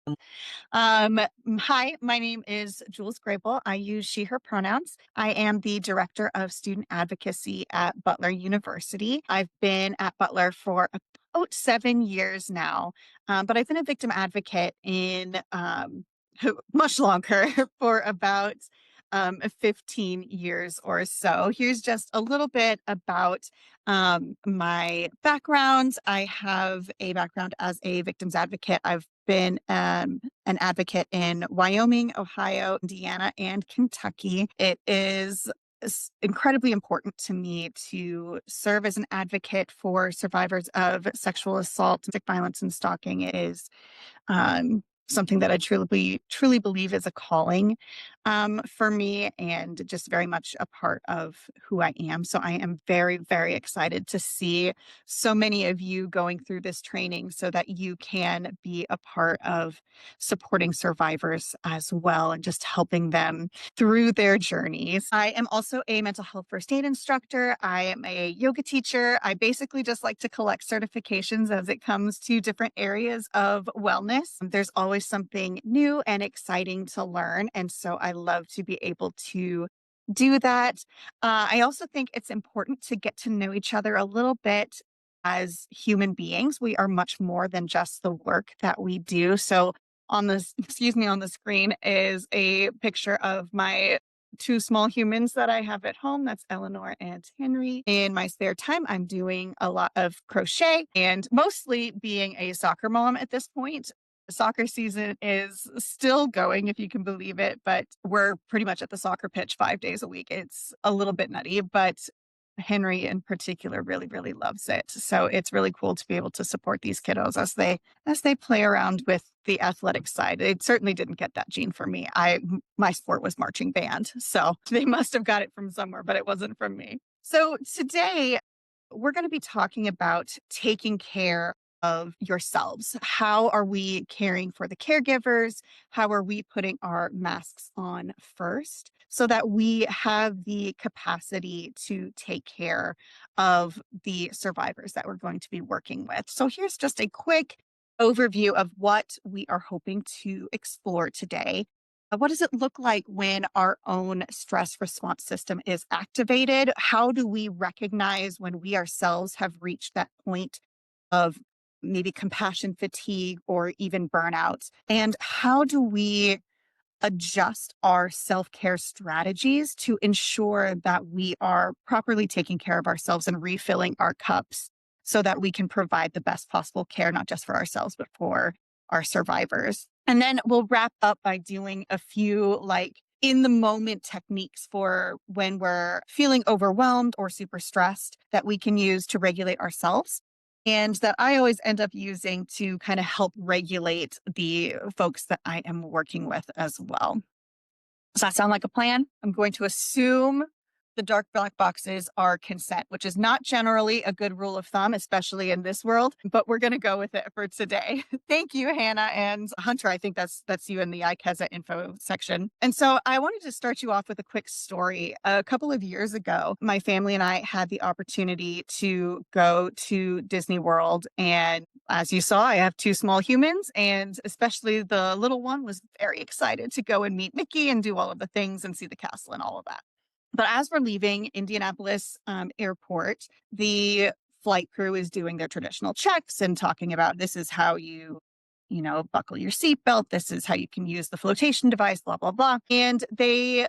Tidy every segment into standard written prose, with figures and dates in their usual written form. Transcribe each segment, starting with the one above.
Um, Hi, my name is Jules Grable. I use she, her pronouns. I am the Director of Student Advocacy at Butler University. I've been at Butler for about 7 years now, but I've been a victim advocate in much longer for about 15 years or so. Here's just a little bit about my background. I have a background as a victims advocate. I've been an advocate in Wyoming, Ohio, Indiana, and Kentucky. It is incredibly important to me to serve as an advocate for survivors of sexual assault, domestic violence, and stalking. It is something that I truly believe is a calling for me and just very much a part of who I am. So I am very, very excited to see so many of you going through this training so that you can be a part of supporting survivors as well and just helping them through their journeys. I am also a mental health first aid instructor. I am a yoga teacher. I basically just like to collect certifications as it comes to different areas of wellness. There's always something new and exciting to learn. And so I love to be able to do that. I also think it's important to get to know each other a little bit as human beings. We are much more than just the work that we do. So on this, excuse me, on the screen is a picture of my two small humans that I have at home. That's Eleanor and Henry. In my spare time, I'm doing a lot of crochet and mostly being a soccer mom at this point. Soccer season is still going, if you can believe it, but we're pretty much at the soccer pitch 5 days a week. It's a little bit nutty, but Henry in particular really loves it. So it's really cool to be able to support these kiddos as they play around with the athletic side. It certainly didn't get that gene from me. My sport was marching band. So they must have got it from somewhere, but it wasn't from me. So today we're going to be talking about taking care of yourselves. How are we caring for the caregivers? How are we putting our masks on first so that we have the capacity to take care of the survivors that we're going to be working with? So here's just a quick overview of what we are hoping to explore today. What does it look like when our own stress response system is activated? How do we recognize when we ourselves have reached that point of maybe compassion fatigue or even burnout? And how do we adjust our self care strategies to ensure that we are properly taking care of ourselves and refilling our cups so that we can provide the best possible care, not just for ourselves, but for our survivors? And then we'll wrap up by doing a few like in the moment techniques for when we're feeling overwhelmed or super stressed that we can use to regulate ourselves and that I always end up using to kind of help regulate the folks that I am working with as well. Does that sound like a plan? I'm going to assume the dark black boxes are consent, which is not generally a good rule of thumb, especially in this world, but we're going to go with it for today. Thank you, Hannah and Hunter. I think that's you in the iKeza info section. And so I wanted to start you off with a quick story. A couple of years ago, my family and I had the opportunity to go to Disney World. And as you saw, I have two small humans, and especially the little one was very excited to go and meet Mickey and do all of the things and see the castle and all of that. But as we're leaving Indianapolis airport, the flight crew is doing their traditional checks and talking about this is how buckle your seatbelt. This is how you can use the flotation device, blah, blah, blah. And the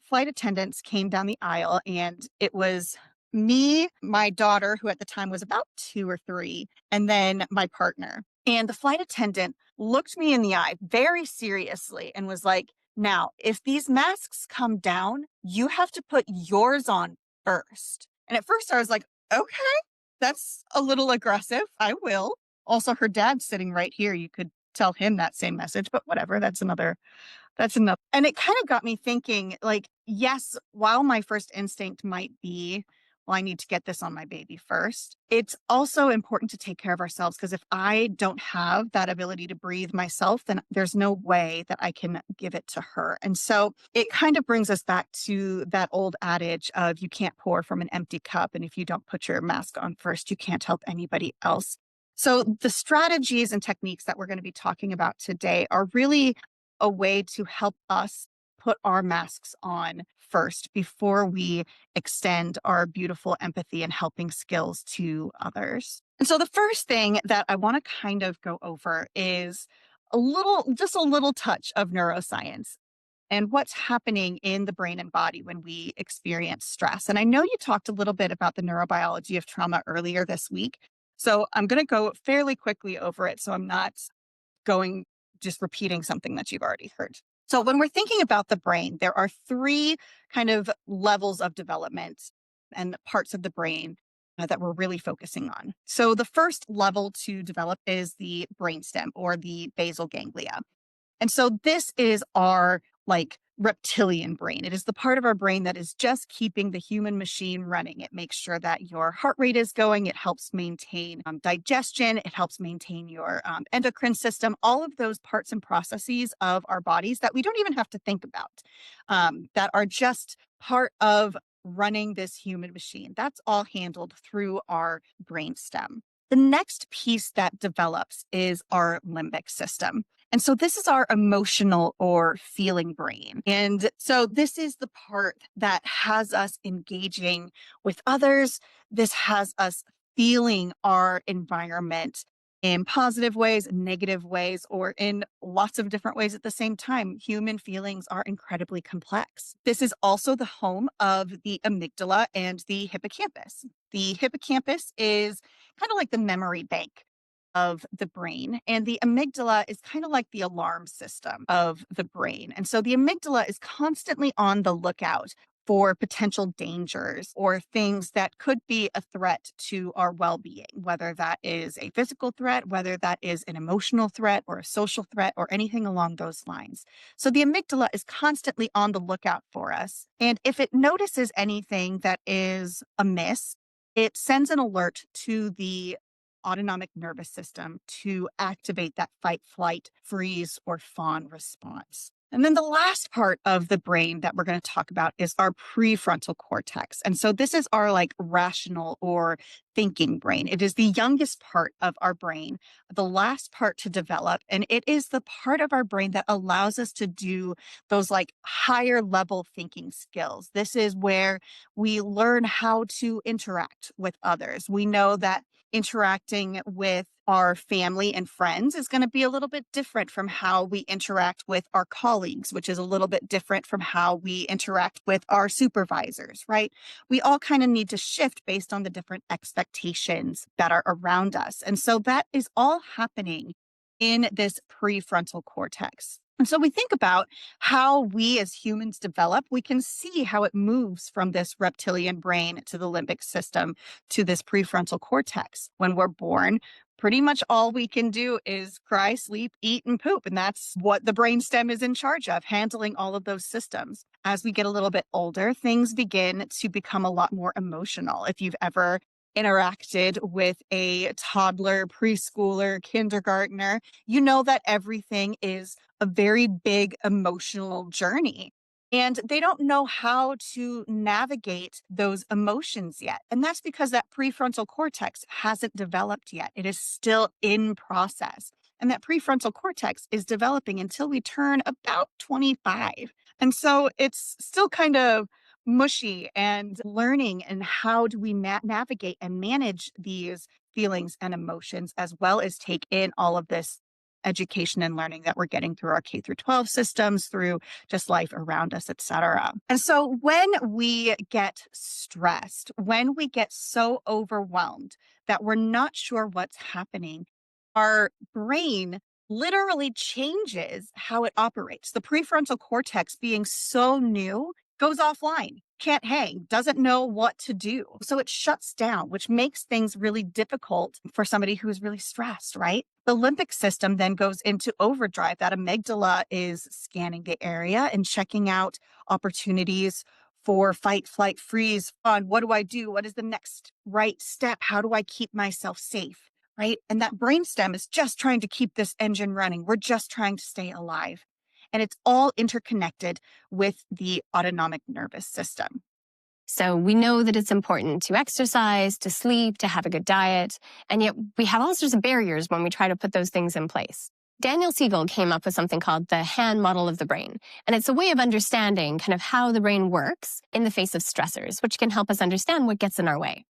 flight attendants came down the aisle, and it was me, my daughter, who at the time was about 2 or 3, and then my partner. And the flight attendant looked me in the eye very seriously and was like, now, if these masks come down, you have to put yours on first. And at first I was like, okay, that's a little aggressive. I will. Also, her dad's sitting right here. You could tell him that same message, but whatever. That's enough. And it kind of got me thinking, like, yes, while my first instinct might be, well, I need to get this on my baby first, it's also important to take care of ourselves because if I don't have that ability to breathe myself, then there's no way that I can give it to her. And so it kind of brings us back to that old adage of you can't pour from an empty cup. And if you don't put your mask on first, you can't help anybody else. So, the strategies and techniques that we're going to be talking about today are really a way to help us put our masks on first before we extend our beautiful empathy and helping skills to others. And so, the first thing that I want to kind of go over is just a little touch of neuroscience and what's happening in the brain and body when we experience stress. And I know you talked a little bit about the neurobiology of trauma earlier this week. So I'm going to go fairly quickly over it. So I'm not going just repeating something that you've already heard. So when we're thinking about the brain, there are three kind of levels of development and parts of the brain that we're really focusing on. So the first level to develop is the brainstem or the basal ganglia. And so this is our like reptilian brain. It is the part of our brain that is just keeping the human machine running. It makes sure that your heart rate is going. It helps maintain digestion. It helps maintain your endocrine system, all of those parts and processes of our bodies that we don't even have to think about, that are just part of running this human machine. That's all handled through our brainstem. The next piece that develops is our limbic system. And so this is our emotional or feeling brain. And so this is the part that has us engaging with others. This has us feeling our environment in positive ways, negative ways, or in lots of different ways at the same time. Human feelings are incredibly complex. This is also the home of the amygdala and the hippocampus. The hippocampus is kind of like the memory bank of the brain. And the amygdala is kind of like the alarm system of the brain. And so the amygdala is constantly on the lookout for potential dangers or things that could be a threat to our well being, whether that is a physical threat, whether that is an emotional threat or a social threat or anything along those lines. So the amygdala is constantly on the lookout for us. And if it notices anything that is amiss, it sends an alert to the autonomic nervous system to activate that fight, flight, freeze, or fawn response. And then the last part of the brain that we're going to talk about is our prefrontal cortex. And so this is our like rational or thinking brain. It is the youngest part of our brain, the last part to develop. And it is the part of our brain that allows us to do those like higher level thinking skills. This is where we learn how to interact with others. We know that interacting with our family and friends is going to be a little bit different from how we interact with our colleagues, which is a little bit different from how we interact with our supervisors, right? We all kind of need to shift based on the different expectations that are around us. And so that is all happening in this prefrontal cortex. And so we think about how we as humans develop, we can see how it moves from this reptilian brain to the limbic system to this prefrontal cortex. When we're born, pretty much all we can do is cry, sleep, eat, and poop. And that's what the brainstem is in charge of, handling all of those systems. As we get a little bit older, things begin to become a lot more emotional. If you've ever interacted with a toddler, preschooler, kindergartner, you know that everything is a very big emotional journey. And they don't know how to navigate those emotions yet. And that's because that prefrontal cortex hasn't developed yet. It is still in process. And that prefrontal cortex is developing until we turn about 25. And so it's still kind of mushy and learning and how do we navigate and manage these feelings and emotions as well as take in all of this education and learning that we're getting through our K through 12 systems, through just life around us, et cetera. And so when we get stressed, when we get so overwhelmed that we're not sure what's happening, our brain literally changes how it operates. The prefrontal cortex, being so new, goes offline, can't hang, doesn't know what to do. So it shuts down, which makes things really difficult for somebody who's really stressed, right? The limbic system then goes into overdrive. That amygdala is scanning the area and checking out opportunities for fight, flight, freeze, fawn. What do I do? What is the next right step? How do I keep myself safe? Right? And that brainstem is just trying to keep this engine running. We're just trying to stay alive. And it's all interconnected with the autonomic nervous system. So we know that it's important to exercise, to sleep, to have a good diet, and yet we have all sorts of barriers when we try to put those things in place. Daniel Siegel came up with something called the Han model of the brain. And it's a way of understanding kind of how the brain works in the face of stressors, which can help us understand what gets in our way.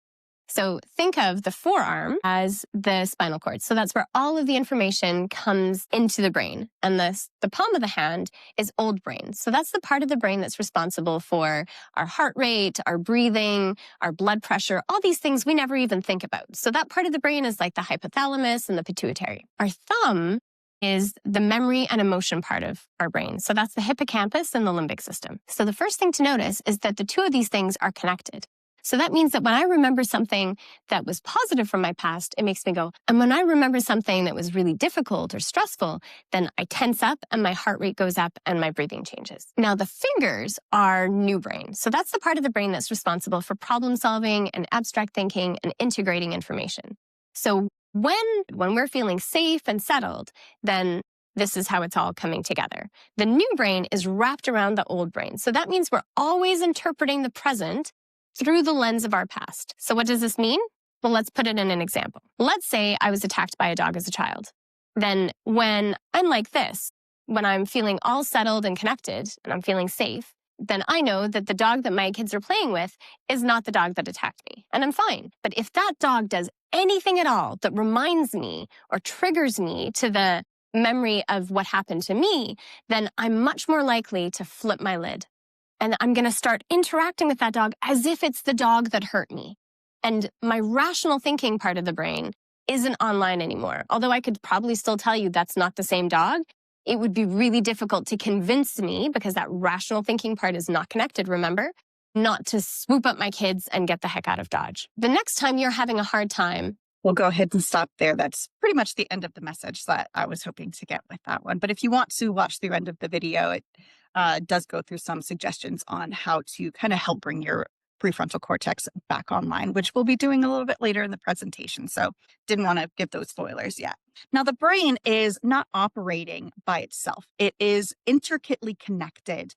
So think of the forearm as the spinal cord. So that's where all of the information comes into the brain. And the palm of the hand is old brain. So that's the part of the brain that's responsible for our heart rate, our breathing, our blood pressure, all these things we never even think about. So that part of the brain is like the hypothalamus and the pituitary. Our thumb is the memory and emotion part of our brain. So that's the hippocampus and the limbic system. So the first thing to notice is that the two of these things are connected. So that means that when I remember something that was positive from my past, it makes me go. And when I remember something that was really difficult or stressful, then I tense up and my heart rate goes up and my breathing changes. Now, the fingers are new brain. So that's the part of the brain that's responsible for problem solving and abstract thinking and integrating information. So when we're feeling safe and settled, then this is how it's all coming together. The new brain is wrapped around the old brain. So that means we're always interpreting the present through the lens of our past. So what does this mean? Well, let's put it in an example. Let's say I was attacked by a dog as a child. Then when I'm like this, when I'm feeling all settled and connected and I'm feeling safe, then I know that the dog that my kids are playing with is not the dog that attacked me, and I'm fine. But if that dog does anything at all that reminds me or triggers me to the memory of what happened to me, then I'm much more likely to flip my lid. And I'm going to start interacting with that dog as if it's the dog that hurt me. And my rational thinking part of the brain isn't online anymore. Although I could probably still tell you that's not the same dog, it would be really difficult to convince me, because that rational thinking part is not connected, remember, not to swoop up my kids and get the heck out of Dodge. The next time you're having a hard time, we'll go ahead and stop there. That's pretty much the end of the message that I was hoping to get with that one. But if you want to watch the end of the video, it does go through some suggestions on how to kind of help bring your prefrontal cortex back online, which we'll be doing a little bit later in the presentation. So didn't want to give those spoilers yet. Now, the brain is not operating by itself. It is intricately connected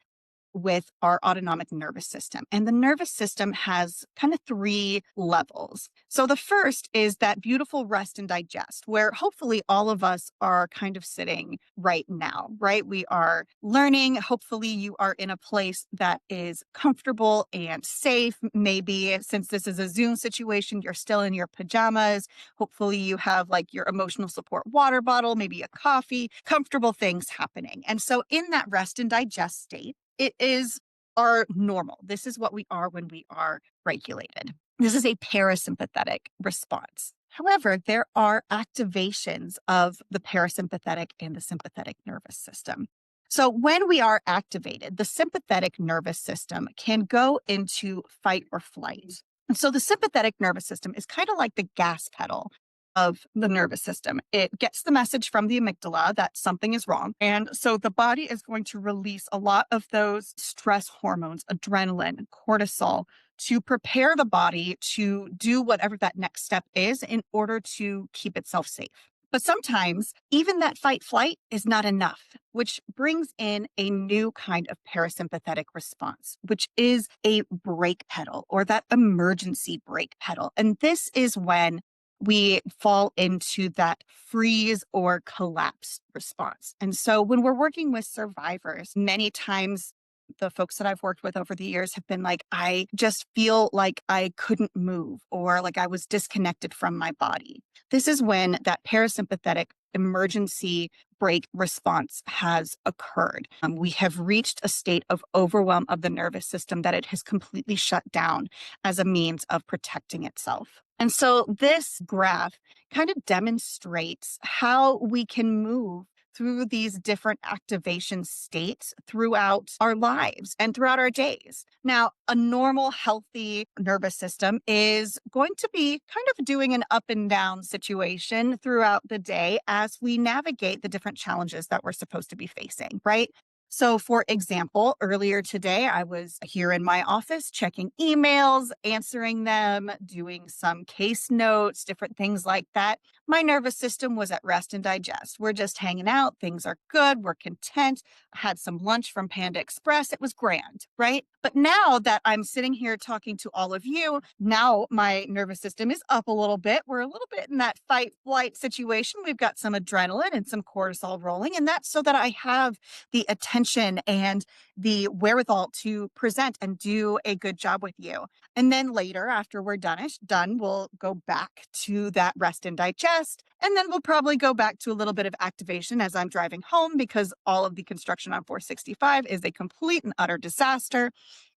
with our autonomic nervous system. And the nervous system has kind of three levels. So the first is that beautiful rest and digest, where hopefully all of us are kind of sitting right now, right? We are learning. Hopefully you are in a place that is comfortable and safe. Maybe since this is a Zoom situation, you're still in your pajamas. Hopefully you have like your emotional support water bottle, maybe a coffee, comfortable things happening. And so in that rest and digest state, it is our normal. This is what we are when we are regulated. This is a parasympathetic response. However, there are activations of the parasympathetic and the sympathetic nervous system. So when we are activated, the sympathetic nervous system can go into fight or flight. And so the sympathetic nervous system is kind of like the gas pedal of the nervous system. It gets the message from the amygdala that something is wrong. And so the body is going to release a lot of those stress hormones, adrenaline, cortisol, to prepare the body to do whatever that next step is in order to keep itself safe. But sometimes even that fight flight is not enough, which brings in a new kind of parasympathetic response, which is a brake pedal, or that emergency brake pedal. And this is when we fall into that freeze or collapse response. And so when we're working with survivors, many times the folks that I've worked with over the years have been like, I just feel like I couldn't move, or like I was disconnected from my body. This is when that parasympathetic emergency brake response has occurred. We have reached a state of overwhelm of the nervous system that it has completely shut down as a means of protecting itself. And so this graph kind of demonstrates how we can move through these different activation states throughout our lives and throughout our days. Now, a normal, healthy nervous system is going to be kind of doing an up and down situation throughout the day as we navigate the different challenges that we're supposed to be facing, right? So, for example, earlier today, I was here in my office checking emails, answering them, doing some case notes, different things like that. my nervous system was at rest and digest. We're just hanging out. Things are good. We're content. I had some lunch from Panda Express. It was grand, right? But now that I'm sitting here talking to all of you, now my nervous system is up a little bit. We're a little bit in that fight flight situation. We've got some adrenaline and some cortisol rolling, and that's so that I have the attention and the wherewithal to present and do a good job with you. And then later, after we're done, we'll go back to that rest and digest. And then we'll probably go back to a little bit of activation as I'm driving home because all of the construction on 465 is a complete and utter disaster.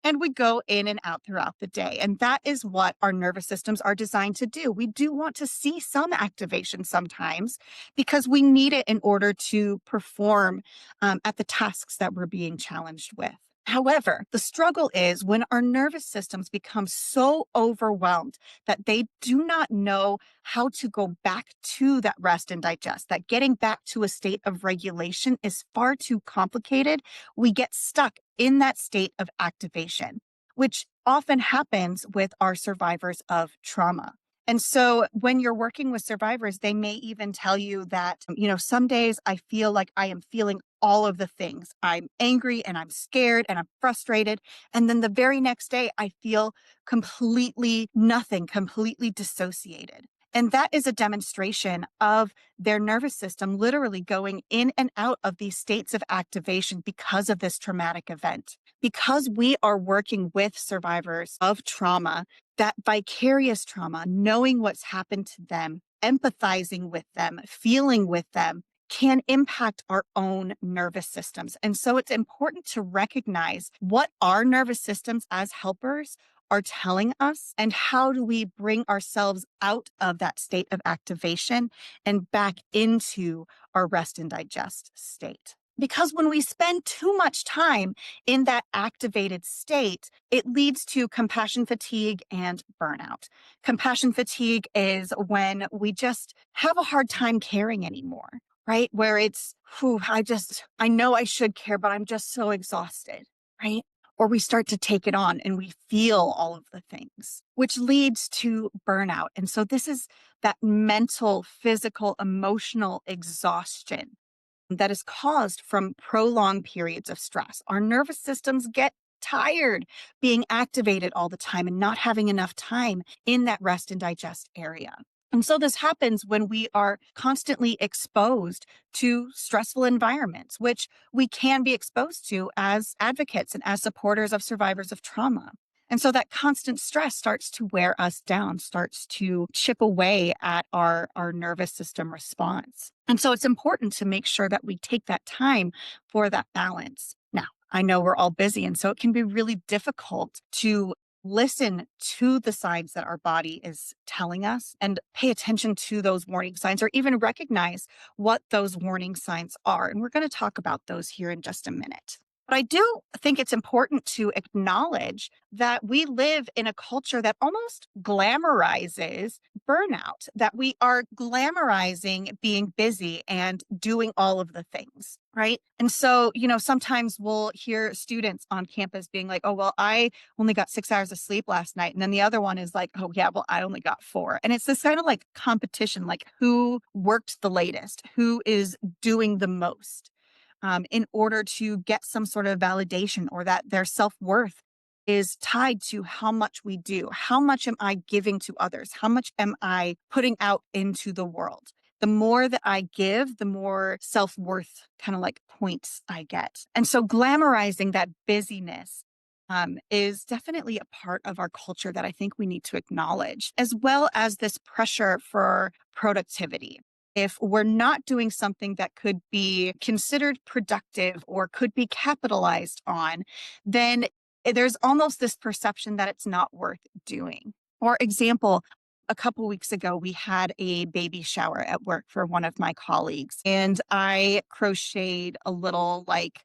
And we go in and out throughout the day. And that is what our nervous systems are designed to do. We do want to see some activation sometimes because we need it in order to perform at the tasks that we're being challenged with. However, the struggle is when our nervous systems become so overwhelmed that they do not know how to go back to that rest and digest, that getting back to a state of regulation is far too complicated. We get stuck in that state of activation, which often happens with our survivors of trauma. And so when you're working with survivors, they may even tell you that, some days I feel like I am feeling all of the things. I'm angry and I'm scared and I'm frustrated. And then the very next day, I feel completely nothing, completely dissociated. And that is a demonstration of their nervous system literally going in and out of these states of activation because of this traumatic event. Because we are working with survivors of trauma, that vicarious trauma, knowing what's happened to them, empathizing with them, feeling with them, can impact our own nervous systems. And so it's important to recognize what our nervous systems as helpers are telling us and how do we bring ourselves out of that state of activation and back into our rest and digest state. Because when we spend too much time in that activated state, it leads to compassion fatigue and burnout. Compassion fatigue is when we just have a hard time caring anymore, right? Where it's, I know I should care, but I'm just so exhausted, right? Or we start to take it on and we feel all of the things, which leads to burnout. And so this is that mental, physical, emotional exhaustion that is caused from prolonged periods of stress. Our nervous systems get tired being activated all the time and not having enough time in that rest and digest area. And so this happens when we are constantly exposed to stressful environments, which we can be exposed to as advocates and as supporters of survivors of trauma. And so that constant stress starts to wear us down, starts to chip away at our nervous system response. And so it's important to make sure that we take that time for that balance. Now, I know we're all busy, and so it can be really difficult to listen to the signs that our body is telling us and pay attention to those warning signs or even recognize what those warning signs are. And we're going to talk about those here in just a minute. But I do think it's important to acknowledge that we live in a culture that almost glamorizes burnout, that we are glamorizing being busy and doing all of the things, right? And so, sometimes we'll hear students on campus being like, oh, well, I only got 6 hours of sleep last night. And then the other one is like, oh, yeah, well, I only got 4. And it's this kind of like competition, like who worked the latest, who is doing the most in order to get some sort of validation or that their self-worth is tied to how much we do. How much am I giving to others? How much am I putting out into the world? The more that I give, the more self-worth kind of like points I get. And so glamorizing that busyness is definitely a part of our culture that I think we need to acknowledge, as well as this pressure for productivity. If we're not doing something that could be considered productive or could be capitalized on, then there's almost this perception that it's not worth doing. For example, a couple weeks ago, we had a baby shower at work for one of my colleagues, and I crocheted a little like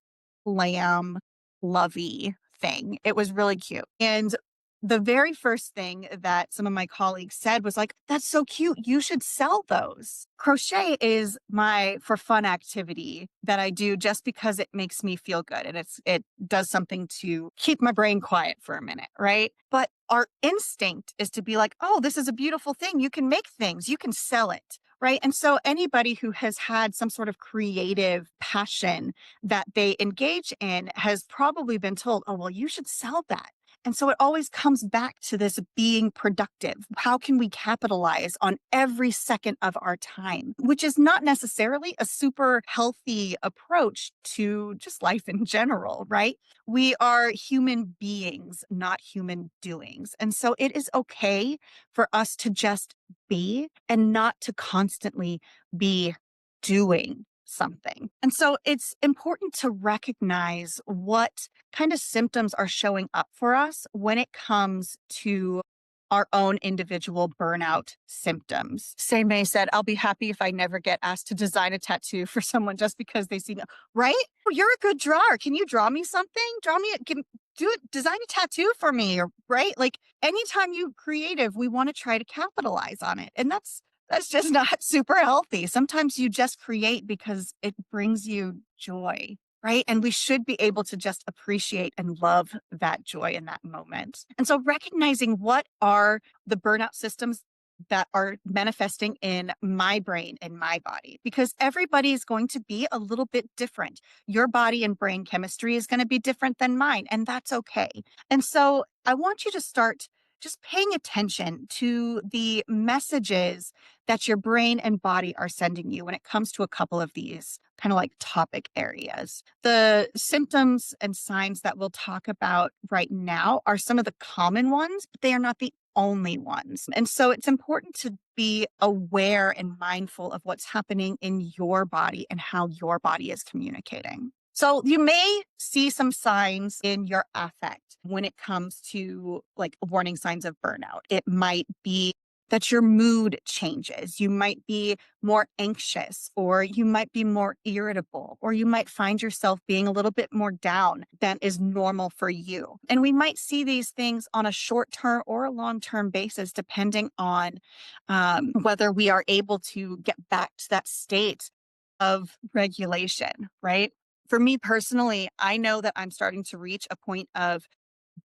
lamb lovey thing. It was really cute. And the very first thing that some of my colleagues said was like, that's so cute. You should sell those. Crochet is my for fun activity that I do just because it makes me feel good. And it does something to keep my brain quiet for a minute, right? But our instinct is to be like, oh, this is a beautiful thing. You can make things, you can sell it. right? And so anybody who has had some sort of creative passion that they engage in has probably been told, oh, well, you should sell that. And so it always comes back to this being productive. How can we capitalize on every second of our time, which is not necessarily a super healthy approach to just life in general, right? We are human beings, not human doings. And so it is okay for us to just be and not to constantly be doing something. And so it's important to recognize what kind of symptoms are showing up for us when it comes to our own individual burnout symptoms. Say May said, I'll be happy if I never get asked to design a tattoo for someone just because they see, right? Oh, you're a good drawer. Can you draw me something? Do it, design a tattoo for me, or right? Like anytime you creative, we want to try to capitalize on it. And that's just not super healthy. Sometimes you just create because it brings you joy, right? And we should be able to just appreciate and love that joy in that moment. And so recognizing what are the burnout systems that are manifesting in my brain and my body, because everybody is going to be a little bit different. Your body and brain chemistry is going to be different than mine, and that's okay. And so I want you to start just paying attention to the messages that your brain and body are sending you when it comes to a couple of these kind of like topic areas. The symptoms and signs that we'll talk about right now are some of the common ones, but they are not the only ones. And so it's important to be aware and mindful of what's happening in your body and how your body is communicating. So you may see some signs in your affect when it comes to like warning signs of burnout. It might be that your mood changes. You might be more anxious, or you might be more irritable, or you might find yourself being a little bit more down than is normal for you. And we might see these things on a short term or a long term basis, depending on whether we are able to get back to that state of regulation, right? For me personally, I know that I'm starting to reach a point of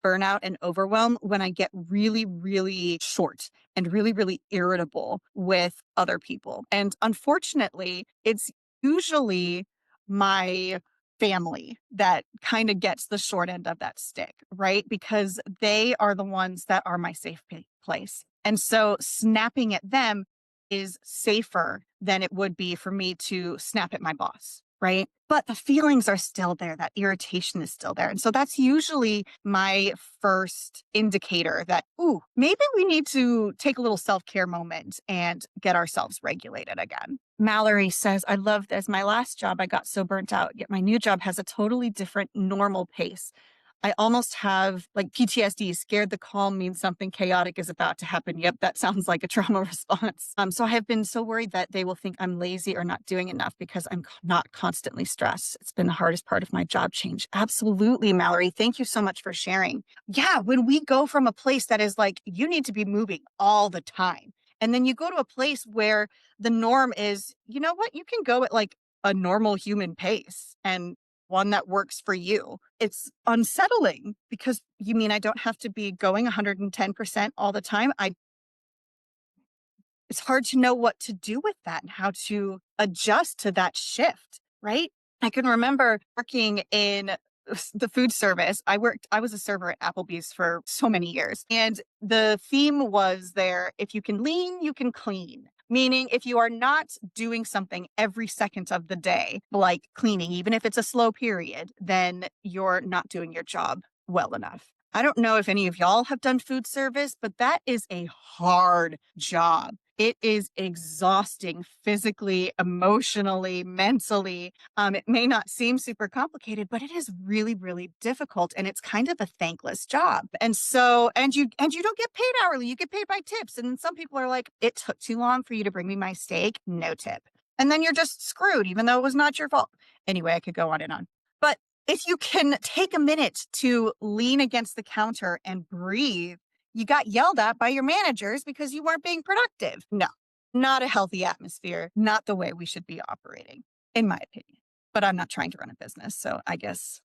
burnout and overwhelm when I get really, really short and really, really irritable with other people. And unfortunately, it's usually my family that kind of gets the short end of that stick, right? Because they are the ones that are my safe place. And so snapping at them is safer than it would be for me to snap at my boss, right? But the feelings are still there. That irritation is still there. And so that's usually my first indicator that, ooh, maybe we need to take a little self care moment and get ourselves regulated again. Mallory says, I love this. My last job, I got so burnt out, yet my new job has a totally different normal pace. I almost have like PTSD. Scared the call means something chaotic is about to happen. Yep, that sounds like a trauma response. So I have been so worried that they will think I'm lazy or not doing enough because I'm not constantly stressed. It's been the hardest part of my job change. Absolutely, Mallory. Thank you so much for sharing. Yeah, when we go from a place that is like, you need to be moving all the time, and then you go to a place where the norm is, you know what, you can go at like a normal human pace and one that works for you. It's unsettling because you mean I don't have to be going 110% all the time. It's hard to know what to do with that and how to adjust to that shift, right? I can remember working in the food service. I was a server at Applebee's for so many years. And the theme was there, if you can lean, you can clean. Meaning, if you are not doing something every second of the day, like cleaning, even if it's a slow period, then you're not doing your job well enough. I don't know if any of y'all have done food service, but that is a hard job. It is exhausting physically, emotionally, mentally. It may not seem super complicated, but it is really, really difficult, and it's kind of a thankless job. And so, and you don't get paid hourly; you get paid by tips. And some people are like, "It took too long for you to bring me my steak, no tip," and then you're just screwed, even though it was not your fault. Anyway, I could go on and on, but if you can take a minute to lean against the counter and breathe, you got yelled at by your managers because you weren't being productive. No, not a healthy atmosphere, not the way we should be operating, in my opinion. But I'm not trying to run a business. So I guess,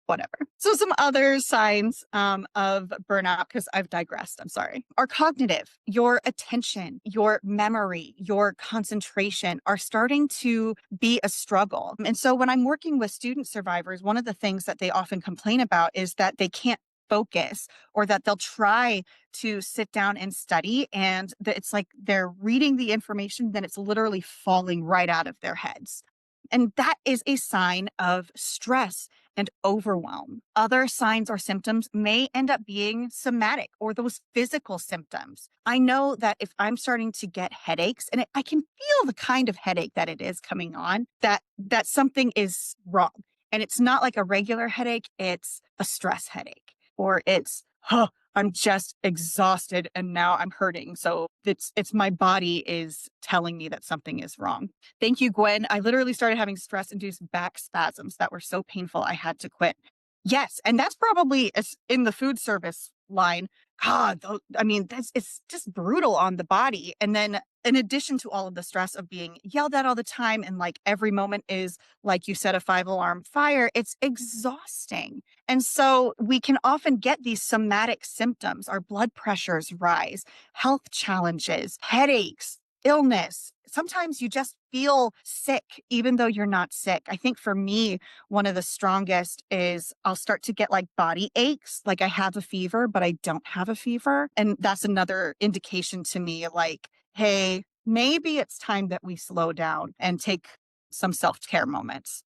whatever. So some other signs of burnout, because I've digressed, I'm sorry, are cognitive. Your attention, your memory, your concentration are starting to be a struggle. And so when I'm working with student survivors, one of the things that they often complain about is that they can't focus, or that they'll try to sit down and study and that it's like they're reading the information, then it's literally falling right out of their heads. And that is a sign of stress and overwhelm. Other signs or symptoms may end up being somatic, or those physical symptoms. I know that if I'm starting to get headaches, and I can feel the kind of headache that it is coming on, that something is wrong. And it's not like a regular headache, it's a stress headache, or it's, huh, I'm just exhausted and now I'm hurting. So it's my body is telling me that something is wrong. Thank you, Gwen. I literally started having stress-induced back spasms that were so painful I had to quit. Yes, and that's probably in the food service line. God, I mean, it's just brutal on the body. And then in addition to all of the stress of being yelled at all the time, and like every moment is, like you said, a 5 alarm fire, it's exhausting. And so we can often get these somatic symptoms. Our blood pressures rise, health challenges, headaches, illness. Sometimes you just feel sick, even though you're not sick. I think for me, one of the strongest is I'll start to get like body aches, like I have a fever, but I don't have a fever. And that's another indication to me, like, hey, maybe it's time that we slow down and take some self-care moments.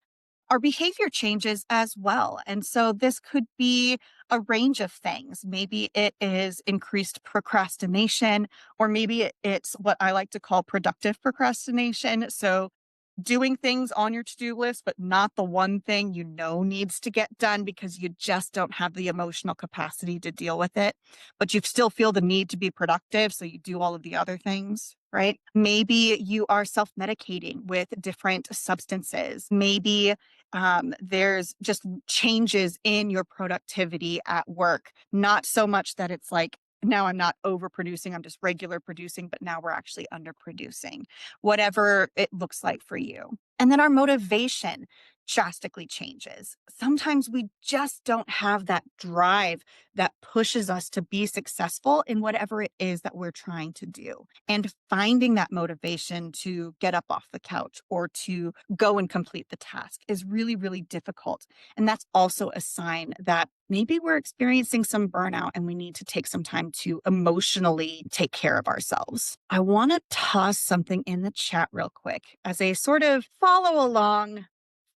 Our behavior changes as well. And so this could be a range of things. Maybe it is increased procrastination, or maybe it's what I like to call productive procrastination. So doing things on your to-do list, but not the one thing you know needs to get done because you just don't have the emotional capacity to deal with it, but you still feel the need to be productive. So you do all of the other things, right? Maybe you are self-medicating with different substances. Maybe there's just changes in your productivity at work. Not so much that it's like, now I'm not overproducing, I'm just regular producing, but now we're actually underproducing, whatever it looks like for you. And then our motivation drastically changes. Sometimes we just don't have that drive that pushes us to be successful in whatever it is that we're trying to do. And finding that motivation to get up off the couch or to go and complete the task is really, really difficult. And that's also a sign that maybe we're experiencing some burnout and we need to take some time to emotionally take care of ourselves. I want to toss something in the chat real quick as a sort of follow along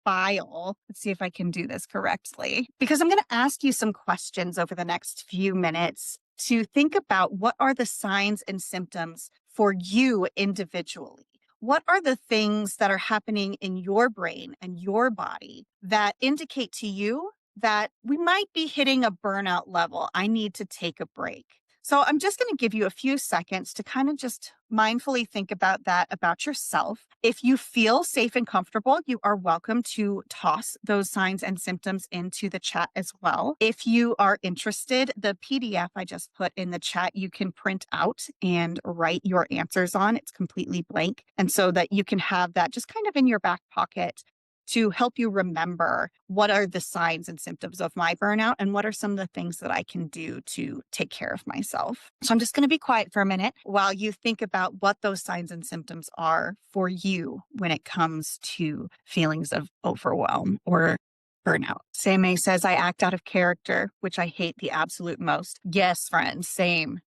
file. Let's see if I can do this correctly, because I'm going to ask you some questions over the next few minutes to think about what are the signs and symptoms for you individually. What are the things that are happening in your brain and your body that indicate to you that we might be hitting a burnout level? I need to take a break. So I'm just going to give you a few seconds to kind of just mindfully think about that about yourself. If you feel safe and comfortable, you are welcome to toss those signs and symptoms into the chat as well. If you are interested, the PDF I just put in the chat, you can print out and write your answers on. It's completely blank. And so that you can have that just kind of in your back pocket to help you remember what are the signs and symptoms of my burnout and what are some of the things that I can do to take care of myself. So I'm just going to be quiet for a minute while you think about what those signs and symptoms are for you when it comes to feelings of overwhelm or burnout. Samay says, I act out of character, which I hate the absolute most. Yes, friends, same.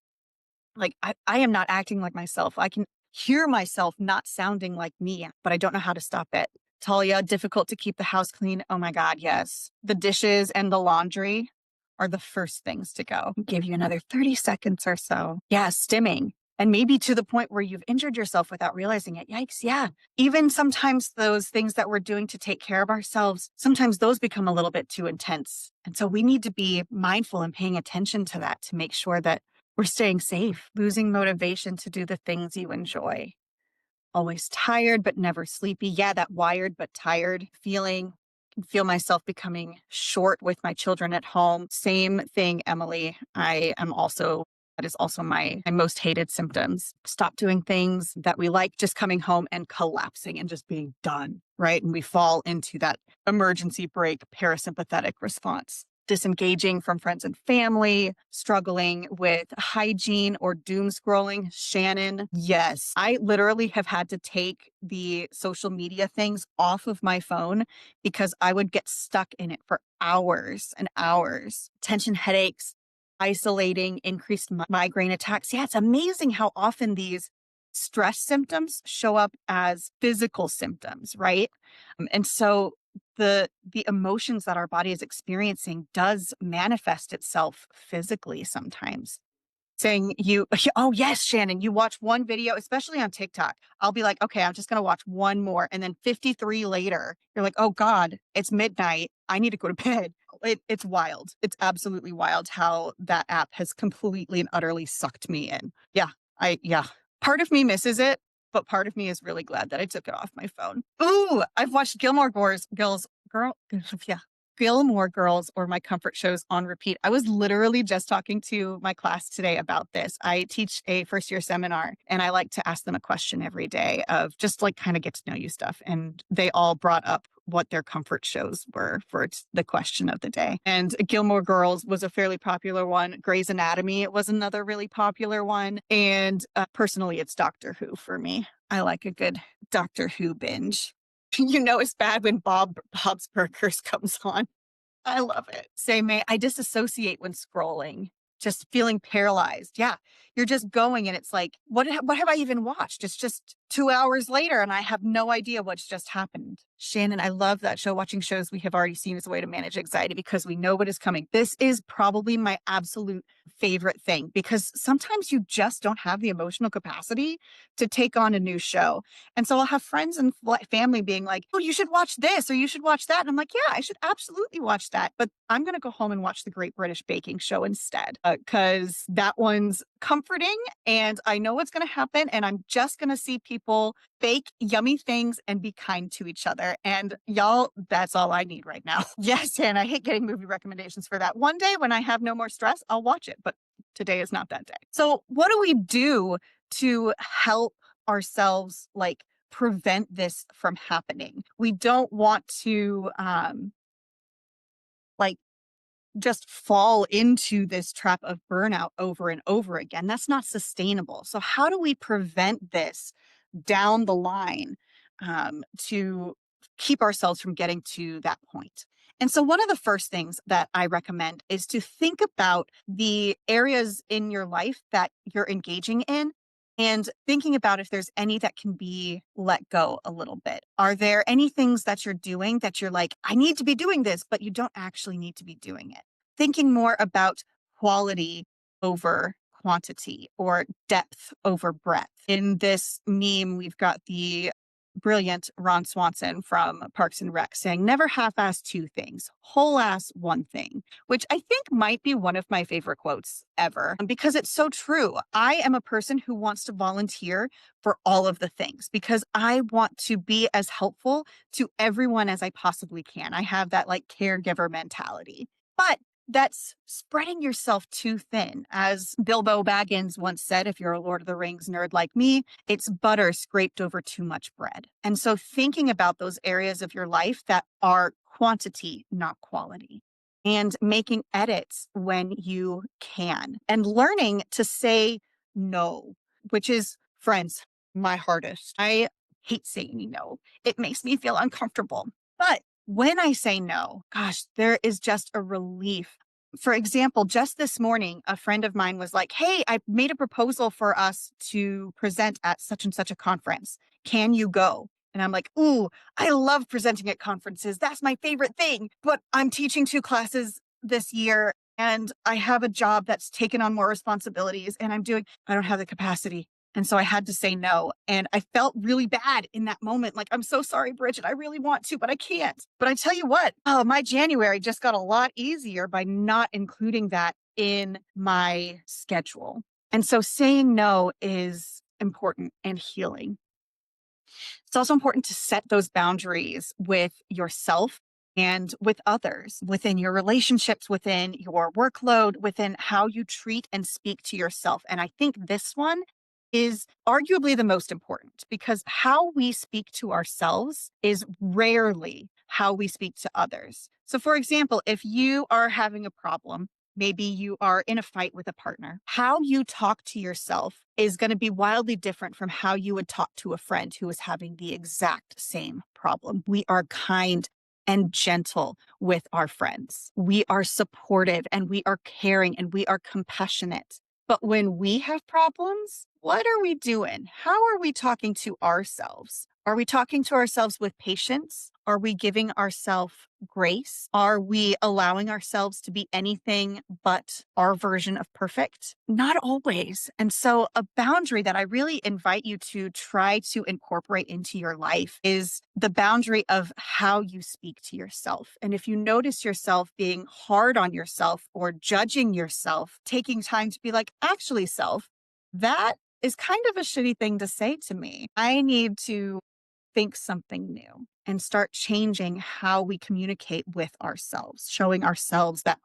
Like I am not acting like myself. I can hear myself not sounding like me, but I don't know how to stop it. Talia, difficult to keep the house clean. Oh my God, yes. The dishes and the laundry are the first things to go. Give you another 30 seconds or so. Yeah, stimming. And maybe to the point where you've injured yourself without realizing it. Yikes, yeah. Even sometimes those things that we're doing to take care of ourselves, sometimes those become a little bit too intense. And so we need to be mindful and paying attention to that to make sure that we're staying safe, losing motivation to do the things you enjoy. Always tired, but never sleepy. Yeah, that wired but tired feeling. Can feel myself becoming short with my children at home. Same thing, Emily. I am also That is also my most hated symptoms. Stop doing things that we like, just coming home and collapsing and just being done, right? And we fall into that emergency brake parasympathetic response. Disengaging from friends and family, struggling with hygiene or doom scrolling. Shannon, yes. I literally have had to take the social media things off of my phone because I would get stuck in it for hours and hours. Tension headaches, isolating, increased migraine attacks. Yeah, it's amazing how often these stress symptoms show up as physical symptoms, right? And so the emotions that our body is experiencing does manifest itself physically sometimes. Saying you, oh yes, Shannon, you watch one video, especially on TikTok. I'll be like, okay, I'm just gonna watch one more. And then 53 later, you're like, oh God, it's midnight. I need to go to bed. It's wild. It's absolutely wild how that app has completely and utterly sucked me in. Yeah. Part of me misses it, but part of me is really glad that I took it off my phone. Ooh, I've watched yeah, Gilmore Girls or my comfort shows on repeat. I was literally just talking to my class today about this. I teach a first year seminar and I like to ask them a question every day of just like kind of get to know you stuff. And they all brought up what their comfort shows were for the question of the day. And Gilmore Girls was a fairly popular one. Grey's Anatomy was another really popular one. And personally, it's Doctor Who for me. I like a good Doctor Who binge. You know it's bad when Bob's Burgers comes on. I love it. Same way. I disassociate when scrolling, just feeling paralyzed. Yeah. You're just going and it's like, what have I even watched? It's just 2 hours later and I have no idea what's just happened. Shannon, I love that show. Watching shows we have already seen as a way to manage anxiety because we know what is coming. This is probably my absolute favorite thing because sometimes you just don't have the emotional capacity to take on a new show. And so I'll have friends and family being like, oh, you should watch this or you should watch that. And I'm like, yeah, I should absolutely watch that. But I'm going to go home and watch the Great British Baking Show instead because that one's comforting and I know what's going to happen. And I'm just going to see people bake yummy things and be kind to each other. And y'all, that's all I need right now. Yes. And I hate getting movie recommendations for that. One day when I have no more stress, I'll watch it. But today is not that day. So what do we do to help ourselves like prevent this from happening? We don't want to like just fall into this trap of burnout over and over again. That's not sustainable. So how do we prevent this down the line to keep ourselves from getting to that point? And so, one of the first things that I recommend is to think about the areas in your life that you're engaging in and thinking about if there's any that can be let go a little bit. Are there any things that you're doing that you're like, I need to be doing this, but you don't actually need to be doing it? Thinking more about quality over quantity or depth over breadth. In this meme, we've got the brilliant Ron Swanson from Parks and Rec saying, never half ass two things, whole ass one thing, which I think might be one of my favorite quotes ever because it's so true. I am a person who wants to volunteer for all of the things because I want to be as helpful to everyone as I possibly can. I have that like caregiver mentality. But that's spreading yourself too thin. As Bilbo Baggins once said, if you're a Lord of the Rings nerd like me, it's butter scraped over too much bread. And so thinking about those areas of your life that are quantity, not quality, and making edits when you can, and learning to say no, which is, friends, my hardest. I hate saying no. It makes me feel uncomfortable. But when I say no, gosh, there is just a relief. For example, just this morning, a friend of mine was like, hey, I made a proposal for us to present at such and such a conference. Can you go? And I'm like, ooh, I love presenting at conferences. That's my favorite thing. But I'm teaching 2 classes this year and I have a job that's taken on more responsibilities and I don't have the capacity. And so I had to say no. And I felt really bad in that moment. Like, I'm so sorry, Bridget. I really want to, but I can't. But I tell you what, oh, my January just got a lot easier by not including that in my schedule. And so saying no is important and healing. It's also important to set those boundaries with yourself and with others, within your relationships, within your workload, within how you treat and speak to yourself. And I think this one is arguably the most important because how we speak to ourselves is rarely how we speak to others. So, for example, if you are having a problem, maybe you are in a fight with a partner, how you talk to yourself is going to be wildly different from how you would talk to a friend who is having the exact same problem. We are kind and gentle with our friends. We are supportive and we are caring and we are compassionate. But when we have problems, what are we doing? How are we talking to ourselves? Are we talking to ourselves with patience? Are we giving ourselves grace? Are we allowing ourselves to be anything but our version of perfect? Not always. And so, a boundary that I really invite you to try to incorporate into your life is the boundary of how you speak to yourself. And if you notice yourself being hard on yourself or judging yourself, taking time to be like, actually, self, that is kind of a shitty thing to say to me. I need to think something new and start changing how we communicate with ourselves, showing ourselves that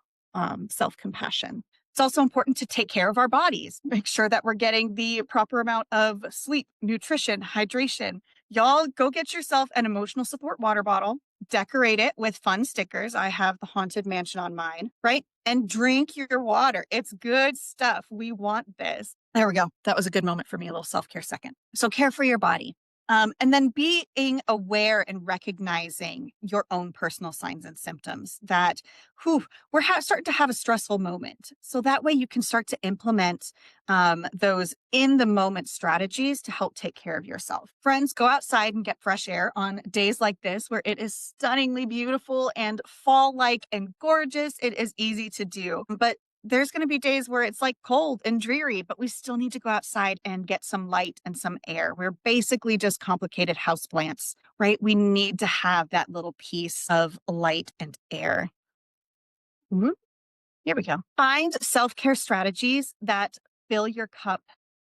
self compassion. It's also important to take care of our bodies, make sure that we're getting the proper amount of sleep, nutrition, hydration. Y'all go get yourself an emotional support water bottle, decorate it with fun stickers. I have the Haunted Mansion on mine, right? And drink your water. It's good stuff. We want this. There we go. That was a good moment for me, a little self care second. So, care for your body. And then being aware and recognizing your own personal signs and symptoms that we're starting to have a stressful moment. So that way you can start to implement those in the moment strategies to help take care of yourself. Friends, go outside and get fresh air on days like this where it is stunningly beautiful and fall like and gorgeous. It is easy to do. But there's going to be days where it's like cold and dreary, but we still need to go outside and get some light and some air. We're basically just complicated houseplants, right? We need to have that little piece of light and air. Mhm. Here we go. Find self care strategies that fill your cup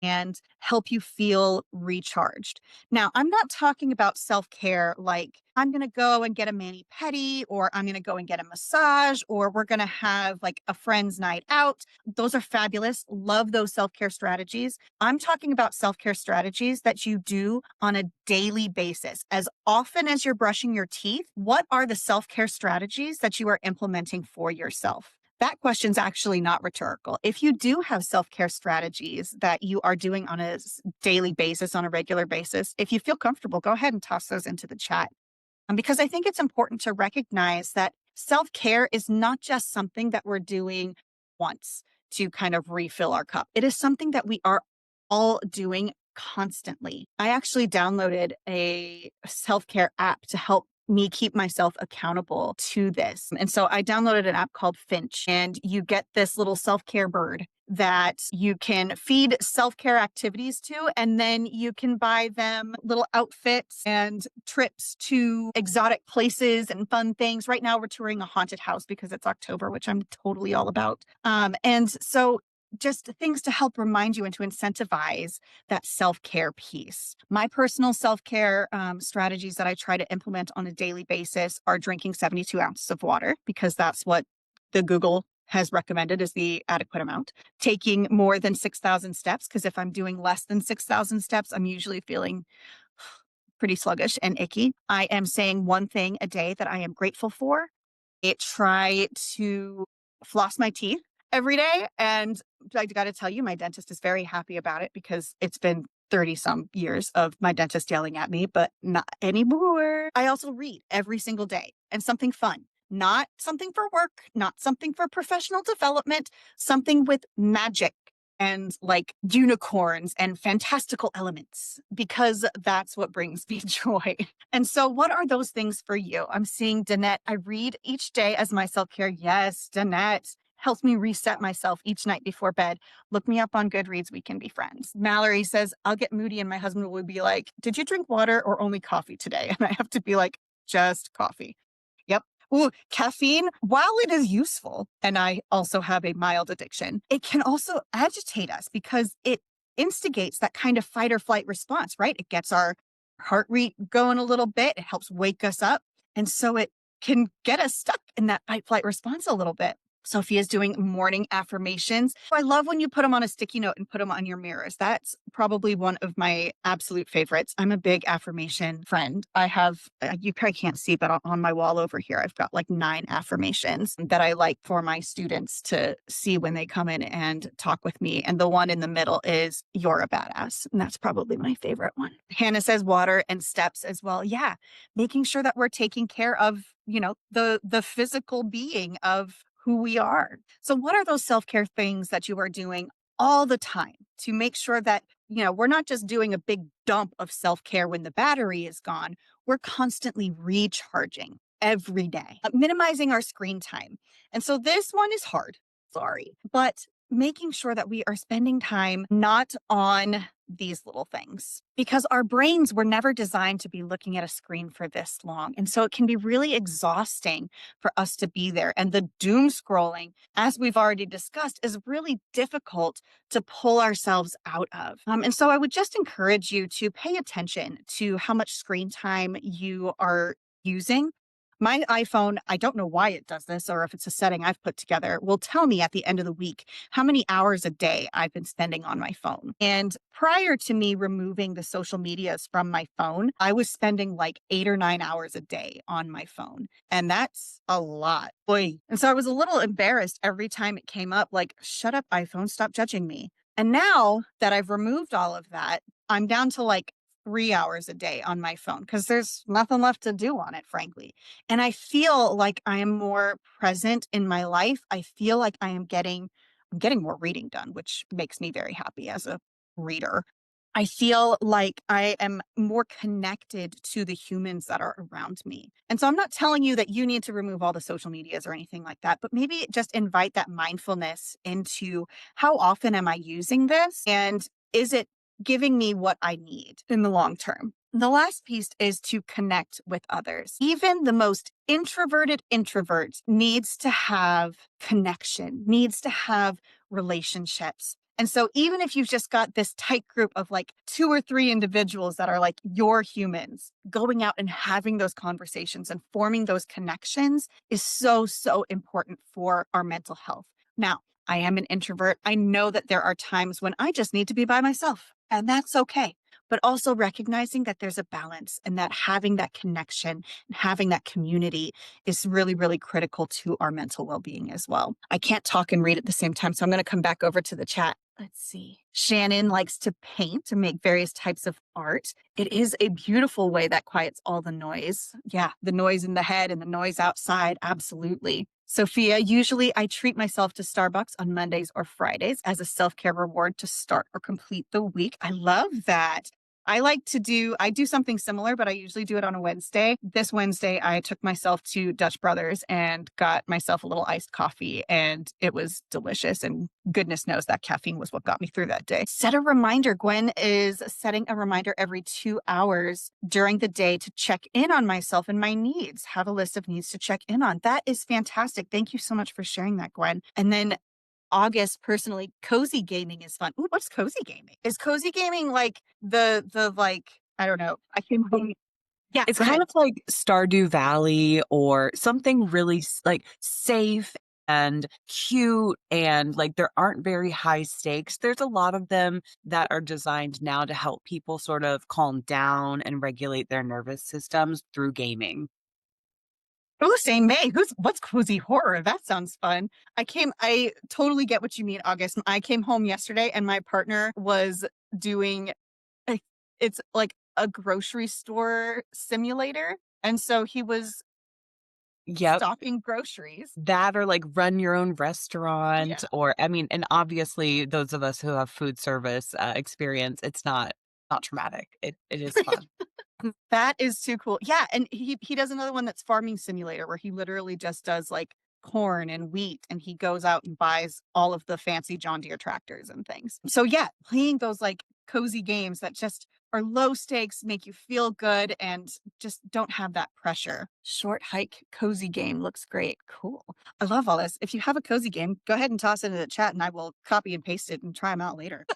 and help you feel recharged. Now, I'm not talking about self care like I'm going to go and get a mani pedi, or I'm going to go and get a massage, or we're going to have like a friend's night out. Those are fabulous. Love those self care strategies. I'm talking about self care strategies that you do on a daily basis. As often as you're brushing your teeth, what are the self care strategies that you are implementing for yourself? That question's actually not rhetorical. If you do have self-care strategies that you are doing on a daily basis, on a regular basis, if you feel comfortable, go ahead and toss those into the chat. Because I think it's important to recognize that self-care is not just something that we're doing once to kind of refill our cup. It is something that we are all doing constantly. I actually downloaded a self-care app to help me keep myself accountable to this. And so I downloaded an app called Finch, and you get this little self-care bird that you can feed self-care activities to, and then you can buy them little outfits and trips to exotic places and fun things. Right now we're touring a haunted house because it's October, which I'm totally all about. And so just things to help remind you and to incentivize that self-care piece. My personal self-care strategies that I try to implement on a daily basis are drinking 72 ounces of water, because that's what the Google has recommended is the adequate amount. Taking more than 6,000 steps, because if I'm doing less than 6,000 steps, I'm usually feeling pretty sluggish and icky. I am saying one thing a day that I am grateful for. I try to floss my teeth every day. And I got to tell you, my dentist is very happy about it because it's been 30 some years of my dentist yelling at me, but not anymore. I also read every single day, and something fun, not something for work, not something for professional development, something with magic and like unicorns and fantastical elements, because that's what brings me joy. And so, what are those things for you? I'm seeing Danette. I read each day as my self care. Yes, Danette helps me reset myself each night before bed. Look me up on Goodreads. We can be friends. Mallory says, I'll get moody and my husband will be like, did you drink water or only coffee today? And I have to be like, just coffee. Yep. Ooh, caffeine, while it is useful, and I also have a mild addiction, it can also agitate us because it instigates that kind of fight or flight response, right? It gets our heart rate going a little bit. It helps wake us up. And so it can get us stuck in that fight flight response a little bit. Sophia's doing morning affirmations. I love when you put them on a sticky note and put them on your mirrors. That's probably one of my absolute favorites. I'm a big affirmation friend. I have, you probably can't see, but on my wall over here, I've got like 9 affirmations that I like for my students to see when they come in and talk with me. And the one in the middle is, "You're a badass." And that's probably my favorite one. Hannah says water and steps as well. Yeah, making sure that we're taking care of, the physical being of who we are. So what are those self-care things that you are doing all the time to make sure that, we're not just doing a big dump of self-care when the battery is gone, we're constantly recharging every day, minimizing our screen time. And so this one is hard, sorry, but making sure that we are spending time not on these little things because our brains were never designed to be looking at a screen for this long. And so it can be really exhausting for us to be there. And the doom scrolling, as we've already discussed, is really difficult to pull ourselves out of. And so I would just encourage you to pay attention to how much screen time you are using. My iPhone, I don't know why it does this or if it's a setting I've put together, will tell me at the end of the week how many hours a day I've been spending on my phone. And prior to me removing the social medias from my phone, I was spending like 8 or 9 hours a day on my phone. And that's a lot. Boy. And so I was a little embarrassed every time it came up, like, shut up, iPhone, stop judging me. And now that I've removed all of that, I'm down to like 3 hours a day on my phone because there's nothing left to do on it, frankly. And I feel like I am more present in my life. I feel like I'm getting more reading done, which makes me very happy as a reader. I feel like I am more connected to the humans that are around me. And so I'm not telling you that you need to remove all the social medias or anything like that, but maybe just invite that mindfulness into how often am I using this? And is it giving me what I need in the long term? The last piece is to connect with others. Even the most introverted introvert needs to have connection, needs to have relationships. And so even if you've just got this tight group of like 2 or 3 individuals that are like your humans, going out and having those conversations and forming those connections is so, so important for our mental health. Now, I am an introvert. I know that there are times when I just need to be by myself, and that's okay. But also recognizing that there's a balance and that having that connection and having that community is really, really critical to our mental well being as well. I can't talk and read at the same time, so I'm going to come back over to the chat. Let's see. Shannon likes to paint to make various types of art. It is a beautiful way that quiets all the noise. Yeah, the noise in the head and the noise outside. Absolutely. Sophia, usually I treat myself to Starbucks on Mondays or Fridays as a self care reward to start or complete the week. I love that. I do something similar, but I usually do it on a Wednesday. This Wednesday, I took myself to Dutch Brothers and got myself a little iced coffee, and it was delicious. And goodness knows that caffeine was what got me through that day. Set a reminder. Gwen is setting a reminder every 2 hours during the day to check in on myself and my needs, have a list of needs to check in on. That is fantastic. Thank you so much for sharing that, Gwen. And then August, personally, cozy gaming is fun. Ooh, what's cozy gaming? Is cozy gaming like the like, I don't know. I came home. Yeah, It's go kind ahead. of like Stardew Valley or something really like safe and cute, and like there aren't very high stakes. There's a lot of them that are designed now to help people sort of calm down and regulate their nervous systems through gaming. Oh, same May. What's cozy horror? That sounds fun. I totally get what you mean, August. I came home yesterday and my partner was doing like, it's like a grocery store simulator. And so he was Yep. stocking groceries. That or like run your own Yeah. restaurant, or I mean, and obviously those of us who have food service experience, it's not traumatic. It is fun. That is too cool. Yeah, and he does another one that's farming simulator where he literally just does like corn and wheat and he goes out and buys all of the fancy John Deere tractors and things. So yeah, playing those like cozy games that just are low stakes, make you feel good and just don't have that pressure. Short hike cozy game looks great. Cool. I love all this. If you have a cozy game, go ahead and toss it into the chat and I will copy and paste it and try them out later.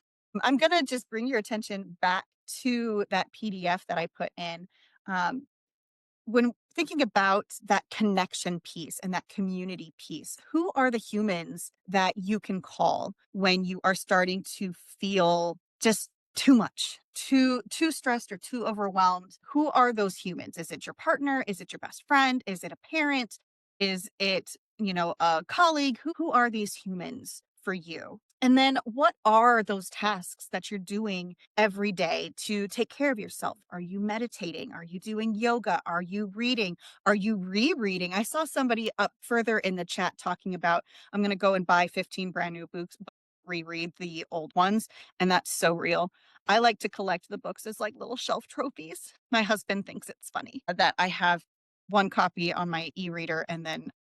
I'm going to just bring your attention back to that PDF that I put in. Um, when thinking about that connection piece and that community piece, who are the humans that you can call when you are starting to feel just too much, too stressed or too overwhelmed? Who are those humans? Is it your partner? Is it your best friend? Is it a parent? Is it, a colleague? Who are these humans for you? And then what are those tasks that you're doing every day to take care of yourself? Are you meditating? Are you doing yoga? Are you reading? Are you rereading? I saw somebody up further in the chat talking about, I'm going to go and buy 15 brand new books, but reread the old ones. And that's so real. I like to collect the books as like little shelf trophies. My husband thinks it's funny that I have one copy on my e-reader and then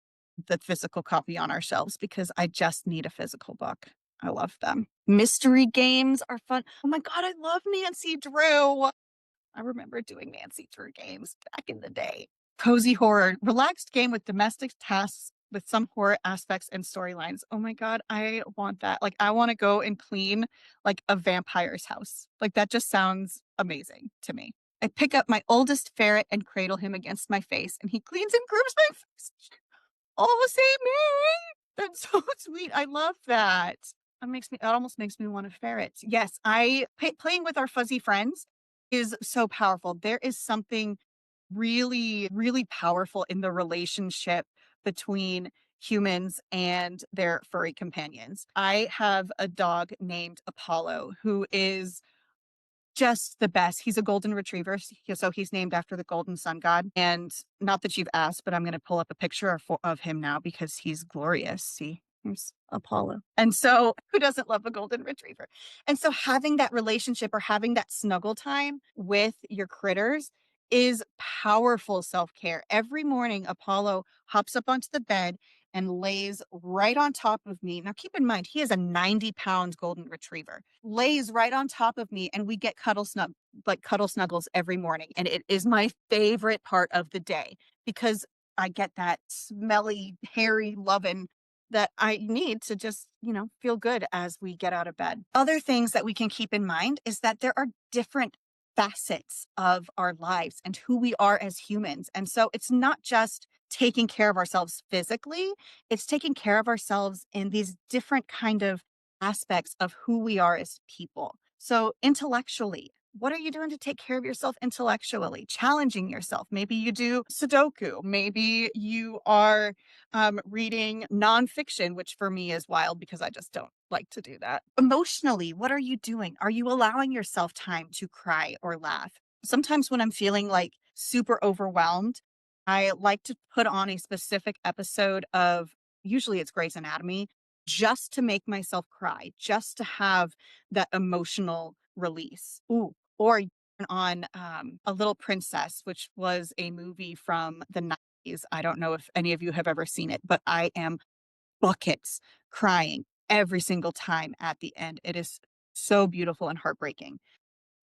the physical copy on our shelves because I just need a physical book. I love them. Mystery games are fun. Oh my God, I love Nancy Drew. I remember doing Nancy Drew games back in the day. Cozy horror, relaxed game with domestic tasks with some horror aspects and storylines. Oh my God, I want that. Like, I want to go and clean like a vampire's house. Like, that just sounds amazing to me. I pick up my oldest ferret and cradle him against my face, and he cleans and grooms my face. Oh, say me. That's so sweet. I love that. It almost makes me want to ferret. Yes, playing with our fuzzy friends is so powerful. There is something really, really powerful in the relationship between humans and their furry companions. I have a dog named Apollo who is just the best. He's a golden retriever, so he's named after the golden sun god. And not that you've asked, but I'm going to pull up a picture of him now because he's glorious. See, here's Apollo. And so, who doesn't love a golden retriever? And so, having that relationship or having that snuggle time with your critters is powerful self care. Every morning, Apollo hops up onto the bed and lays right on top of me. Now, keep in mind, he is a 90-pound golden retriever, lays right on top of me, and we get cuddle snuggles every morning. And it is my favorite part of the day because I get that smelly, hairy loving that I need to just, feel good as we get out of bed. Other things that we can keep in mind is that there are different facets of our lives and who we are as humans. And so it's not just taking care of ourselves physically, it's taking care of ourselves in these different kind of aspects of who we are as people. So intellectually, what are you doing to take care of yourself intellectually? Challenging yourself. Maybe you do Sudoku. Maybe you are reading nonfiction, which for me is wild because I just don't like to do that. Emotionally, what are you doing? Are you allowing yourself time to cry or laugh? Sometimes when I'm feeling like super overwhelmed, I like to put on a specific episode of, usually it's Grey's Anatomy, just to make myself cry, just to have that emotional release. Ooh, or on A Little Princess, which was a movie from the 90s. I don't know if any of you have ever seen it, but I am buckets crying every single time at the end. It is so beautiful and heartbreaking.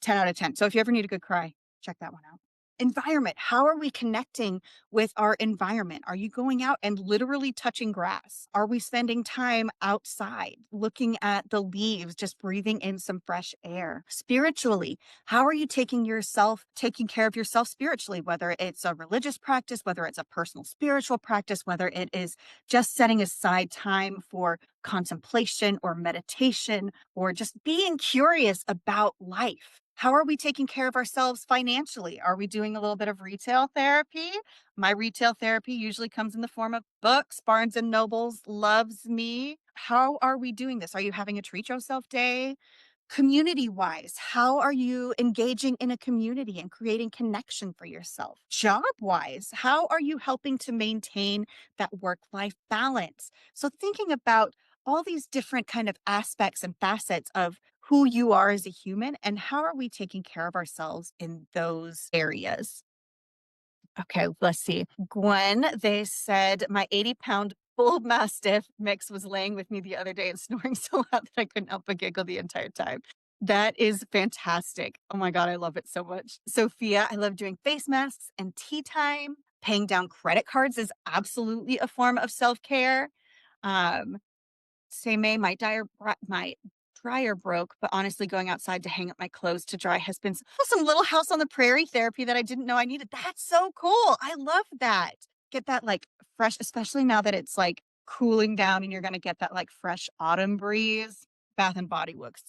10 out of 10. So if you ever need a good cry, check that one out. Environment. How are we connecting with our environment? Are you going out and literally touching grass? Are we spending time outside, looking at the leaves, just breathing in some fresh air? Spiritually, how are you taking care of yourself spiritually, whether it's a religious practice, whether it's a personal spiritual practice, whether it is just setting aside time for contemplation or meditation or just being curious about life? How are we taking care of ourselves financially? Are we doing a little bit of retail therapy? My retail therapy usually comes in the form of books. Barnes and Nobles loves me. How are we doing this? Are you having a treat yourself day? Community wise, how are you engaging in a community and creating connection for yourself? Job wise, how are you helping to maintain that work life balance? So, thinking about all these different kind of aspects and facets of who you are as a human and how are we taking care of ourselves in those areas. Okay, let's see. Gwen, they said my 80-pound bull mastiff mix was laying with me the other day and snoring so loud that I couldn't help but giggle the entire time. That is fantastic. Oh my God, I love it so much. Sophia, I love doing face masks and tea time. Paying down credit cards is absolutely a form of self care. Say May, my dryer broke, but honestly, going outside to hang up my clothes to dry has been some little house on the prairie therapy that I didn't know I needed. That's so cool. I love that. Get that like fresh, especially now that it's like cooling down and you're going to get that like fresh autumn breeze. Bath and Body Works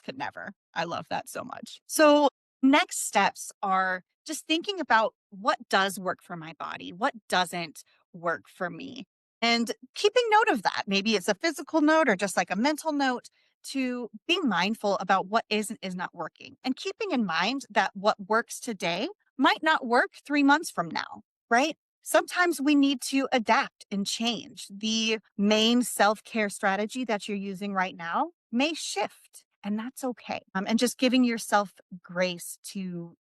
could never. I love that so much. So, next steps are just thinking about what does work for my body, what doesn't work for me, and keeping note of that. Maybe it's a physical note or just like a mental note to being mindful about what is and is not working, and keeping in mind that what works today might not work 3 months from now, right? Sometimes we need to adapt and change. The main self care strategy that you're using right now may shift. And that's okay. And just giving yourself grace to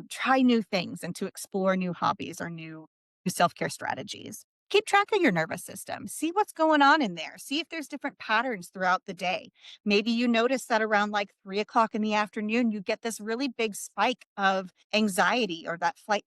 try new things and to explore new hobbies or new self care strategies. Keep track of your nervous system. See what's going on in there. See if there's different patterns throughout the day. Maybe you notice that around like 3 o'clock in the afternoon, you get this really big spike of anxiety or that fight,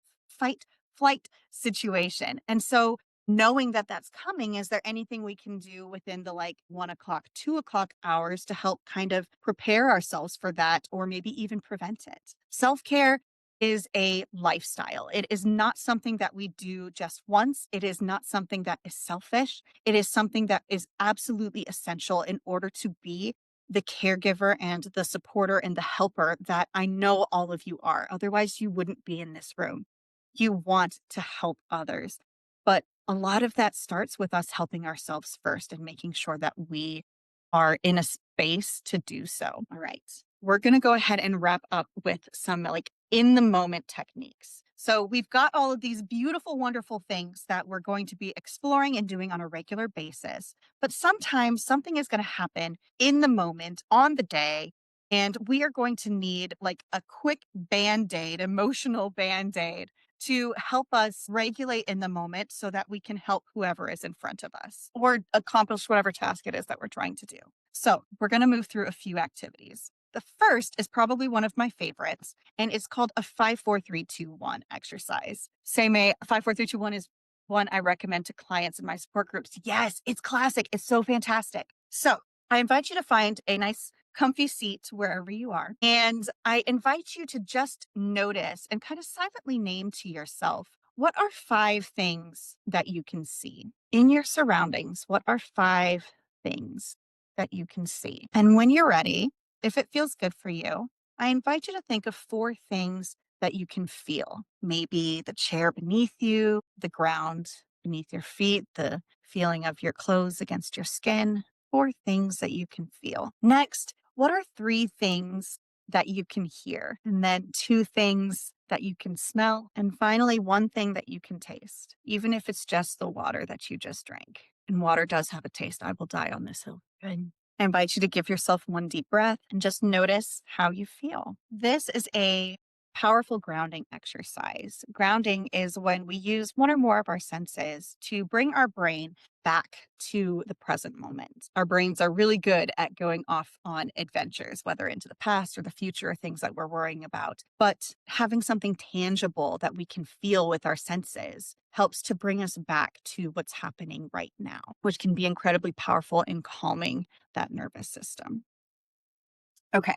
flight situation. And so knowing that that's coming, is there anything we can do within the like 1 o'clock, 2 o'clock hours to help kind of prepare ourselves for that or maybe even prevent it? Self care is a lifestyle. It is not something that we do just once. It is not something that is selfish. It is something that is absolutely essential in order to be the caregiver and the supporter and the helper that I know all of you are. Otherwise, you wouldn't be in this room. You want to help others. But a lot of that starts with us helping ourselves first and making sure that we are in a space to do so. All right. We're going to go ahead and wrap up with some like in the moment techniques. So we've got all of these beautiful, wonderful things that we're going to be exploring and doing on a regular basis. But sometimes something is going to happen in the moment on the day. And we are going to need like a quick band aid, emotional band aid to help us regulate in the moment so that we can help whoever is in front of us or accomplish whatever task it is that we're trying to do. So, we're going to move through a few activities. The first is probably one of my favorites, and it's called a 5-4-3-2-1 exercise. Same way, 5-4-3-2-1 is one I recommend to clients in my support groups. Yes, it's classic. It's so fantastic. So, I invite you to find a nice comfy seat wherever you are. And I invite you to just notice and kind of silently name to yourself, what are 5 things that you can see in your surroundings? What are 5 things that you can see? And when you're ready, if it feels good for you, I invite you to think of 4 things that you can feel. Maybe the chair beneath you, the ground beneath your feet, the feeling of your clothes against your skin. 4 things that you can feel. Next, what are 3 things that you can hear? And then 2 things that you can smell. And finally, 1 thing that you can taste, even if it's just the water that you just drank. And water does have a taste. I will die on this hill. Good. I invite you to give yourself 1 deep breath and just notice how you feel. This is a powerful grounding exercise. Grounding is when we use one or more of our senses to bring our brain back to the present moment. Our brains are really good at going off on adventures, whether into the past or the future, or things that we're worrying about. But having something tangible that we can feel with our senses helps to bring us back to what's happening right now, which can be incredibly powerful in calming that nervous system. Okay.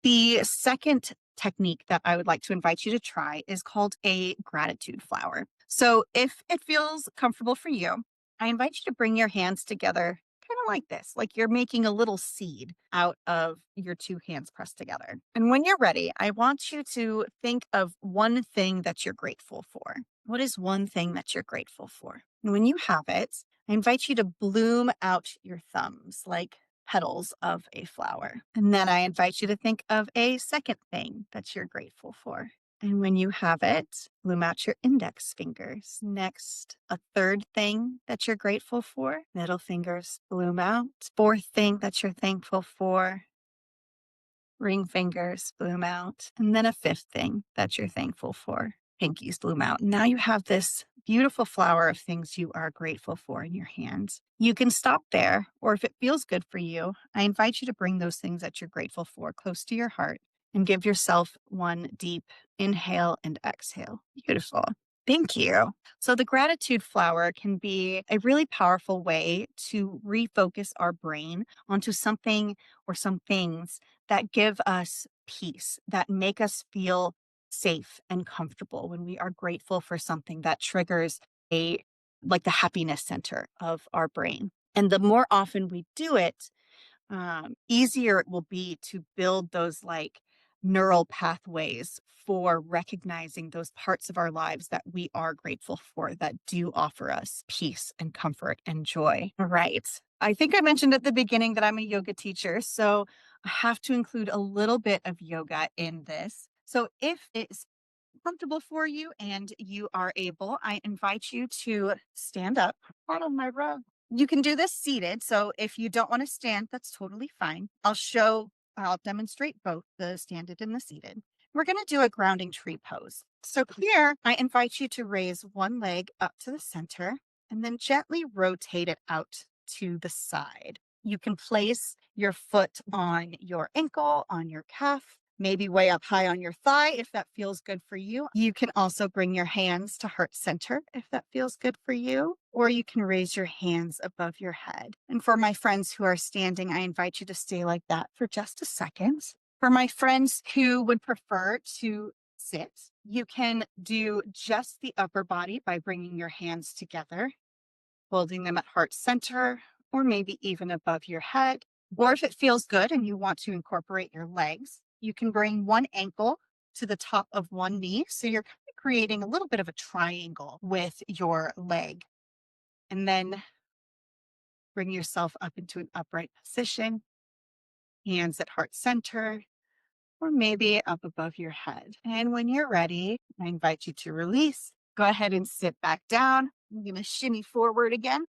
The second technique that I would like to invite you to try is called a gratitude flower. So, if it feels comfortable for you, I invite you to bring your hands together, kind of like this, like you're making a little seed out of your 2 hands pressed together. And when you're ready, I want you to think of 1 thing that you're grateful for. What is 1 thing that you're grateful for? And when you have it, I invite you to bloom out your thumbs like petals of a flower. And then I invite you to think of a second thing that you're grateful for. And when you have it, bloom out your index fingers. Next, a third thing that you're grateful for, middle fingers bloom out. Fourth thing that you're thankful for, ring fingers bloom out. And then a fifth thing that you're thankful for, pinkies bloom out. Now you have this beautiful flower of things you are grateful for in your hands. You can stop there, or if it feels good for you, I invite you to bring those things that you're grateful for close to your heart and give yourself 1 deep inhale and exhale. Beautiful. Thank you. So, the gratitude flower can be a really powerful way to refocus our brain onto something or some things that give us peace, that make us feel safe and comfortable when we are grateful for something that triggers a like the happiness center of our brain. And the more often we do it, easier it will be to build those like neural pathways for recognizing those parts of our lives that we are grateful for that do offer us peace and comfort and joy. All right. I think I mentioned at the beginning that I'm a yoga teacher, so I have to include a little bit of yoga in this. So if it's comfortable for you and you are able, I invite you to stand up out on my rug. You can do this seated. So if you don't want to stand, that's totally fine. I'll demonstrate both the standing and the seated. We're going to do a grounding tree pose. So here, I invite you to raise one leg up to the center and then gently rotate it out to the side. You can place your foot on your ankle, on your calf, maybe way up high on your thigh if that feels good for you. You can also bring your hands to heart center if that feels good for you, or you can raise your hands above your head. And for my friends who are standing, I invite you to stay like that for just a second. For my friends who would prefer to sit, you can do just the upper body by bringing your hands together, holding them at heart center, or maybe even above your head. Or if it feels good and you want to incorporate your legs, you can bring one ankle to the top of one knee. So you're kind of creating a little bit of a triangle with your leg. And then bring yourself up into an upright position, hands at heart center, or maybe up above your head. And when you're ready, I invite you to release. Go ahead and sit back down. I'm going to shimmy forward again.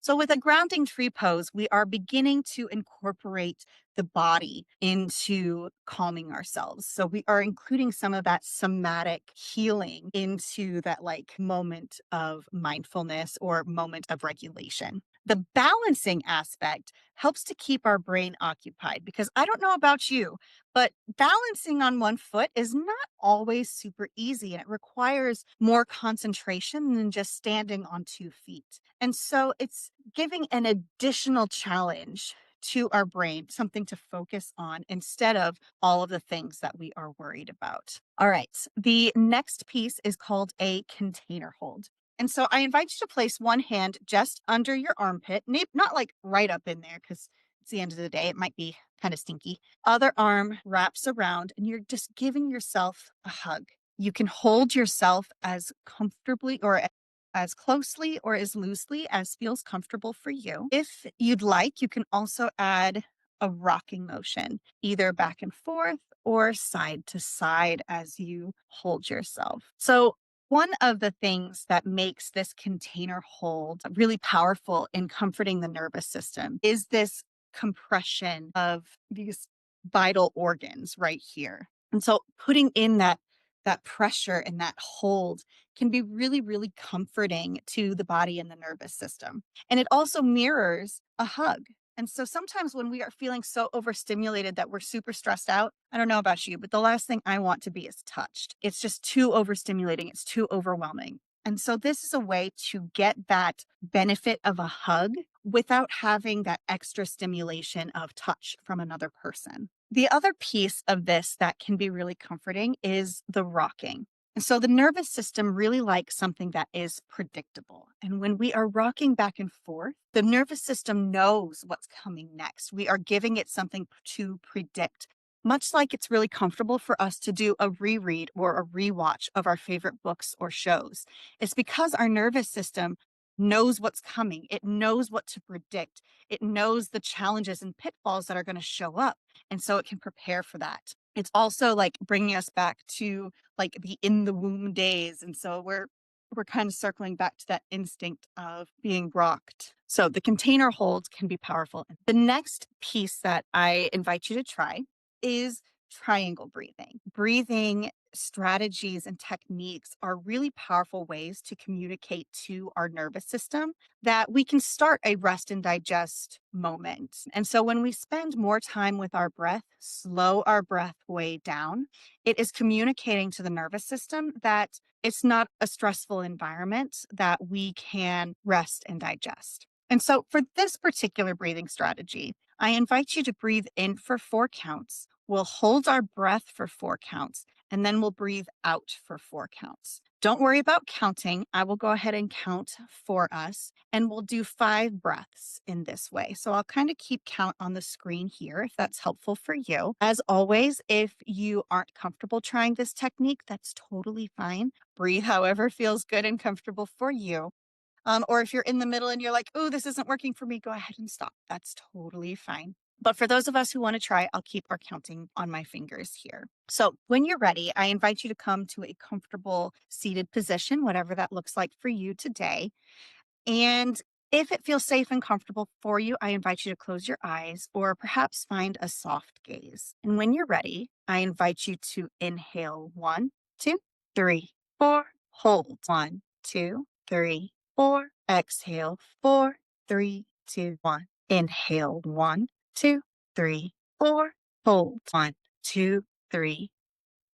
So, with a grounding tree pose, we are beginning to incorporate the body into calming ourselves. So, we are including some of that somatic healing into that like moment of mindfulness or moment of regulation. The balancing aspect helps to keep our brain occupied because I don't know about you, but balancing on one foot is not always super easy and it requires more concentration than just standing on 2 feet. And so it's giving an additional challenge to our brain, something to focus on instead of all of the things that we are worried about. All right. The next piece is called a container hold. And so I invite you to place one hand just under your armpit, not like right up in there because it's the end of the day. It might be kind of stinky. Other arm wraps around, and you're just giving yourself a hug. You can hold yourself as comfortably or as closely or as loosely as feels comfortable for you. If you'd like, you can also add a rocking motion, either back and forth or side to side as you hold yourself. So, one of the things that makes this container hold really powerful in comforting the nervous system is this compression of these vital organs right here. And so putting in that pressure and that hold can be really, really comforting to the body and the nervous system. And it also mirrors a hug. And so sometimes when we are feeling so overstimulated that we're super stressed out, I don't know about you, but the last thing I want to be is touched. It's just too overstimulating, it's too overwhelming. And so this is a way to get that benefit of a hug without having that extra stimulation of touch from another person. The other piece of this that can be really comforting is the rocking. And so the nervous system really likes something that is predictable. And when we are rocking back and forth, the nervous system knows what's coming next. We are giving it something to predict. Much like it's really comfortable for us to do a reread or a rewatch of our favorite books or shows. It's because our nervous system knows what's coming. It knows what to predict. It knows the challenges and pitfalls that are going to show up. And so it can prepare for that. It's also like bringing us back to like the in the womb days. And so we're kind of circling back to that instinct of being rocked. So the container hold can be powerful. The next piece that I invite you to try is triangle breathing. Breathing strategies and techniques are really powerful ways to communicate to our nervous system that we can start a rest and digest moment. And so when we spend more time with our breath, slow our breath way down, it is communicating to the nervous system that it's not a stressful environment, that we can rest and digest. And so for this particular breathing strategy, I invite you to breathe in for 4 counts. We'll hold our breath for 4 counts, and then we'll breathe out for 4 counts. Don't worry about counting. I will go ahead and count for us, and we'll do 5 breaths in this way. So I'll kind of keep count on the screen here if that's helpful for you. As always, if you aren't comfortable trying this technique, that's totally fine. Breathe however feels good and comfortable for you. Or if you're in the middle and you're like, oh, this isn't working for me, go ahead and stop. That's totally fine. But for those of us who want to try, I'll keep our counting on my fingers here. So when you're ready, I invite you to come to a comfortable seated position, whatever that looks like for you today. And if it feels safe and comfortable for you, I invite you to close your eyes or perhaps find a soft gaze. And when you're ready, I invite you to inhale 1, 2, 3, 4, hold 1, 2, 3, 4, exhale 4, 3, 2, 1. Inhale 1, 2, 3, 4, hold 1, 2, 3,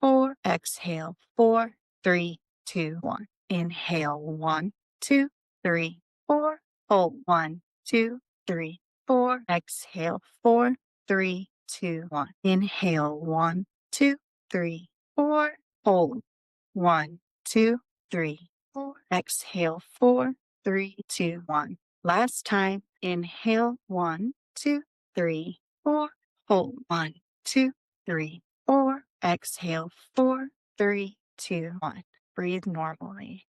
4, exhale 4, 3, 2, 1. Inhale 1, 2, 3, 4, hold 1, 2, 3, 4, exhale 4, 3, 2, 1. Inhale 1, 2, 3, 4, hold 1, 2, 3, 4, exhale 4, 3, 2, 1. Last time, inhale 1, 2, 3, 4, hold 1, 2, 3, 4, exhale 4, 3, 2, 1. Breathe normally.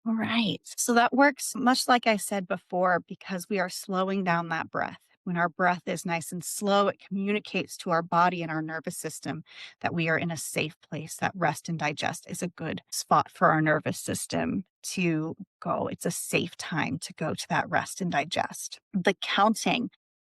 All right. So that works much like I said before, because we are slowing down that breath. When our breath is nice and slow, it communicates to our body and our nervous system that we are in a safe place, that rest and digest is a good spot for our nervous system to go. It's a safe time to go to that rest and digest. The counting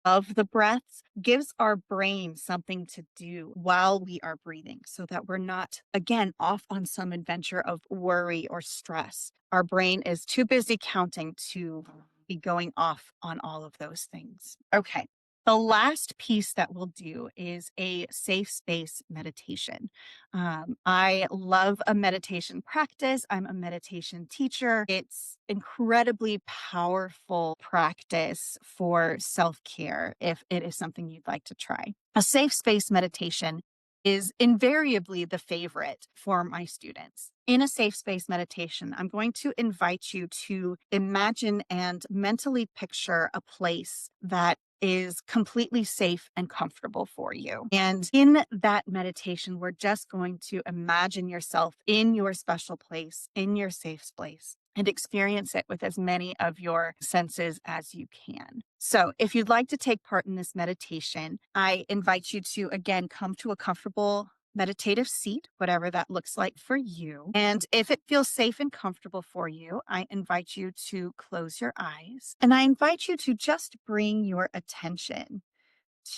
of the breaths gives our brain something to do while we are breathing so that we're not, again, off on some adventure of worry or stress. Our brain is too busy counting to be going off on all of those things. Okay. The last piece that we'll do is a safe space meditation. I love a meditation practice. I'm a meditation teacher. It's incredibly powerful practice for self-care if it is something you'd like to try. A safe space meditation is invariably the favorite for my students. In a safe space meditation, I'm going to invite you to imagine and mentally picture a place that is completely safe and comfortable for you. And in that meditation, we're just going to imagine yourself in your special place, in your safe place, and experience it with as many of your senses as you can. So if you'd like to take part in this meditation, I invite you to, again, come to a comfortable meditative seat, whatever that looks like for you. And if it feels safe and comfortable for you, I invite you to close your eyes. And I invite you to just bring your attention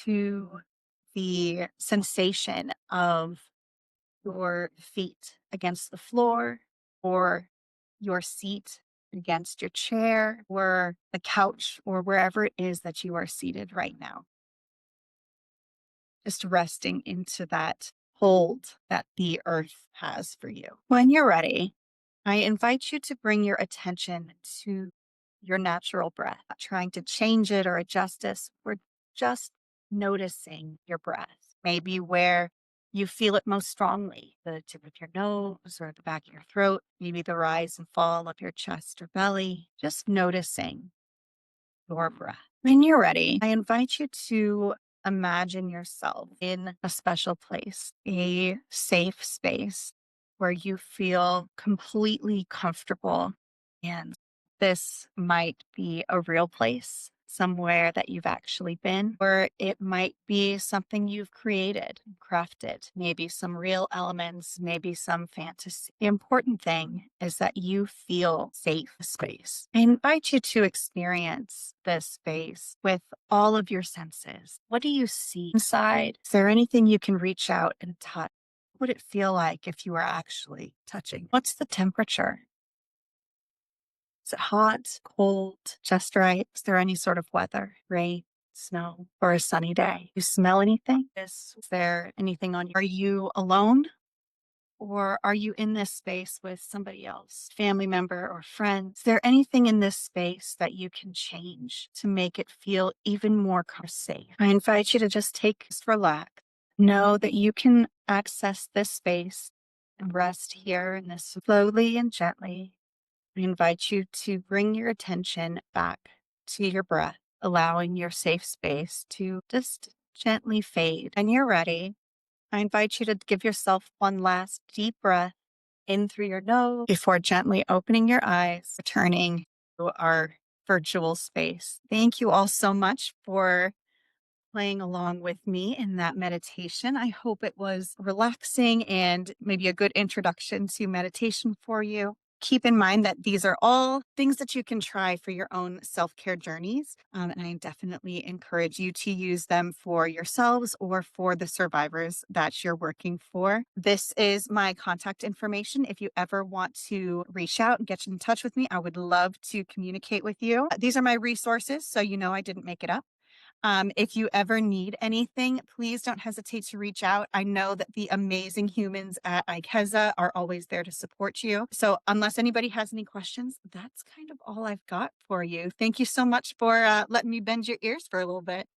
to the sensation of your feet against the floor, or your seat against your chair or the couch or wherever it is that you are seated right now. Just resting into that hold that the earth has for you. When you're ready, I invite you to bring your attention to your natural breath, not trying to change it or adjust it. We're just noticing your breath, maybe where you feel it most strongly, the tip of your nose or the back of your throat, maybe the rise and fall of your chest or belly, just noticing your breath. When you're ready, I invite you to imagine yourself in a special place, a safe space where you feel completely comfortable. And this might be a real place. somewhere that you've actually been, or it might be something you've created, crafted, maybe some real elements, maybe some fantasy. The important thing is that you feel safe space. I invite you to experience this space with all of your senses. What do you see inside? Is there anything you can reach out and touch? What would it feel like if you were actually touching? What's the temperature? Is it hot, cold, just right? Is there any sort of weather, rain, snow, or a sunny day? You smell anything? Is there anything on you? Are you alone? Or are you in this space with somebody else, family member or friend? Is there anything in this space that you can change to make it feel even more safe? I invite you to just relax. Know that you can access this space and rest here in this slowly and gently. I invite you to bring your attention back to your breath, allowing your safe space to just gently fade. When you're ready, I invite you to give yourself one last deep breath in through your nose before gently opening your eyes, returning to our virtual space. Thank you all so much for playing along with me in that meditation. I hope it was relaxing and maybe a good introduction to meditation for you. Keep in mind that these are all things that you can try for your own self-care journeys. And I definitely encourage you to use them for yourselves or for the survivors that you're working for. This is my contact information. If you ever want to reach out and get in touch with me, I would love to communicate with you. These are my resources, so you know I didn't make it up. If you ever need anything, please don't hesitate to reach out. I know that the amazing humans at IKEZA are always there to support you. So unless anybody has any questions, that's kind of all I've got for you. Thank you so much for letting me bend your ears for a little bit.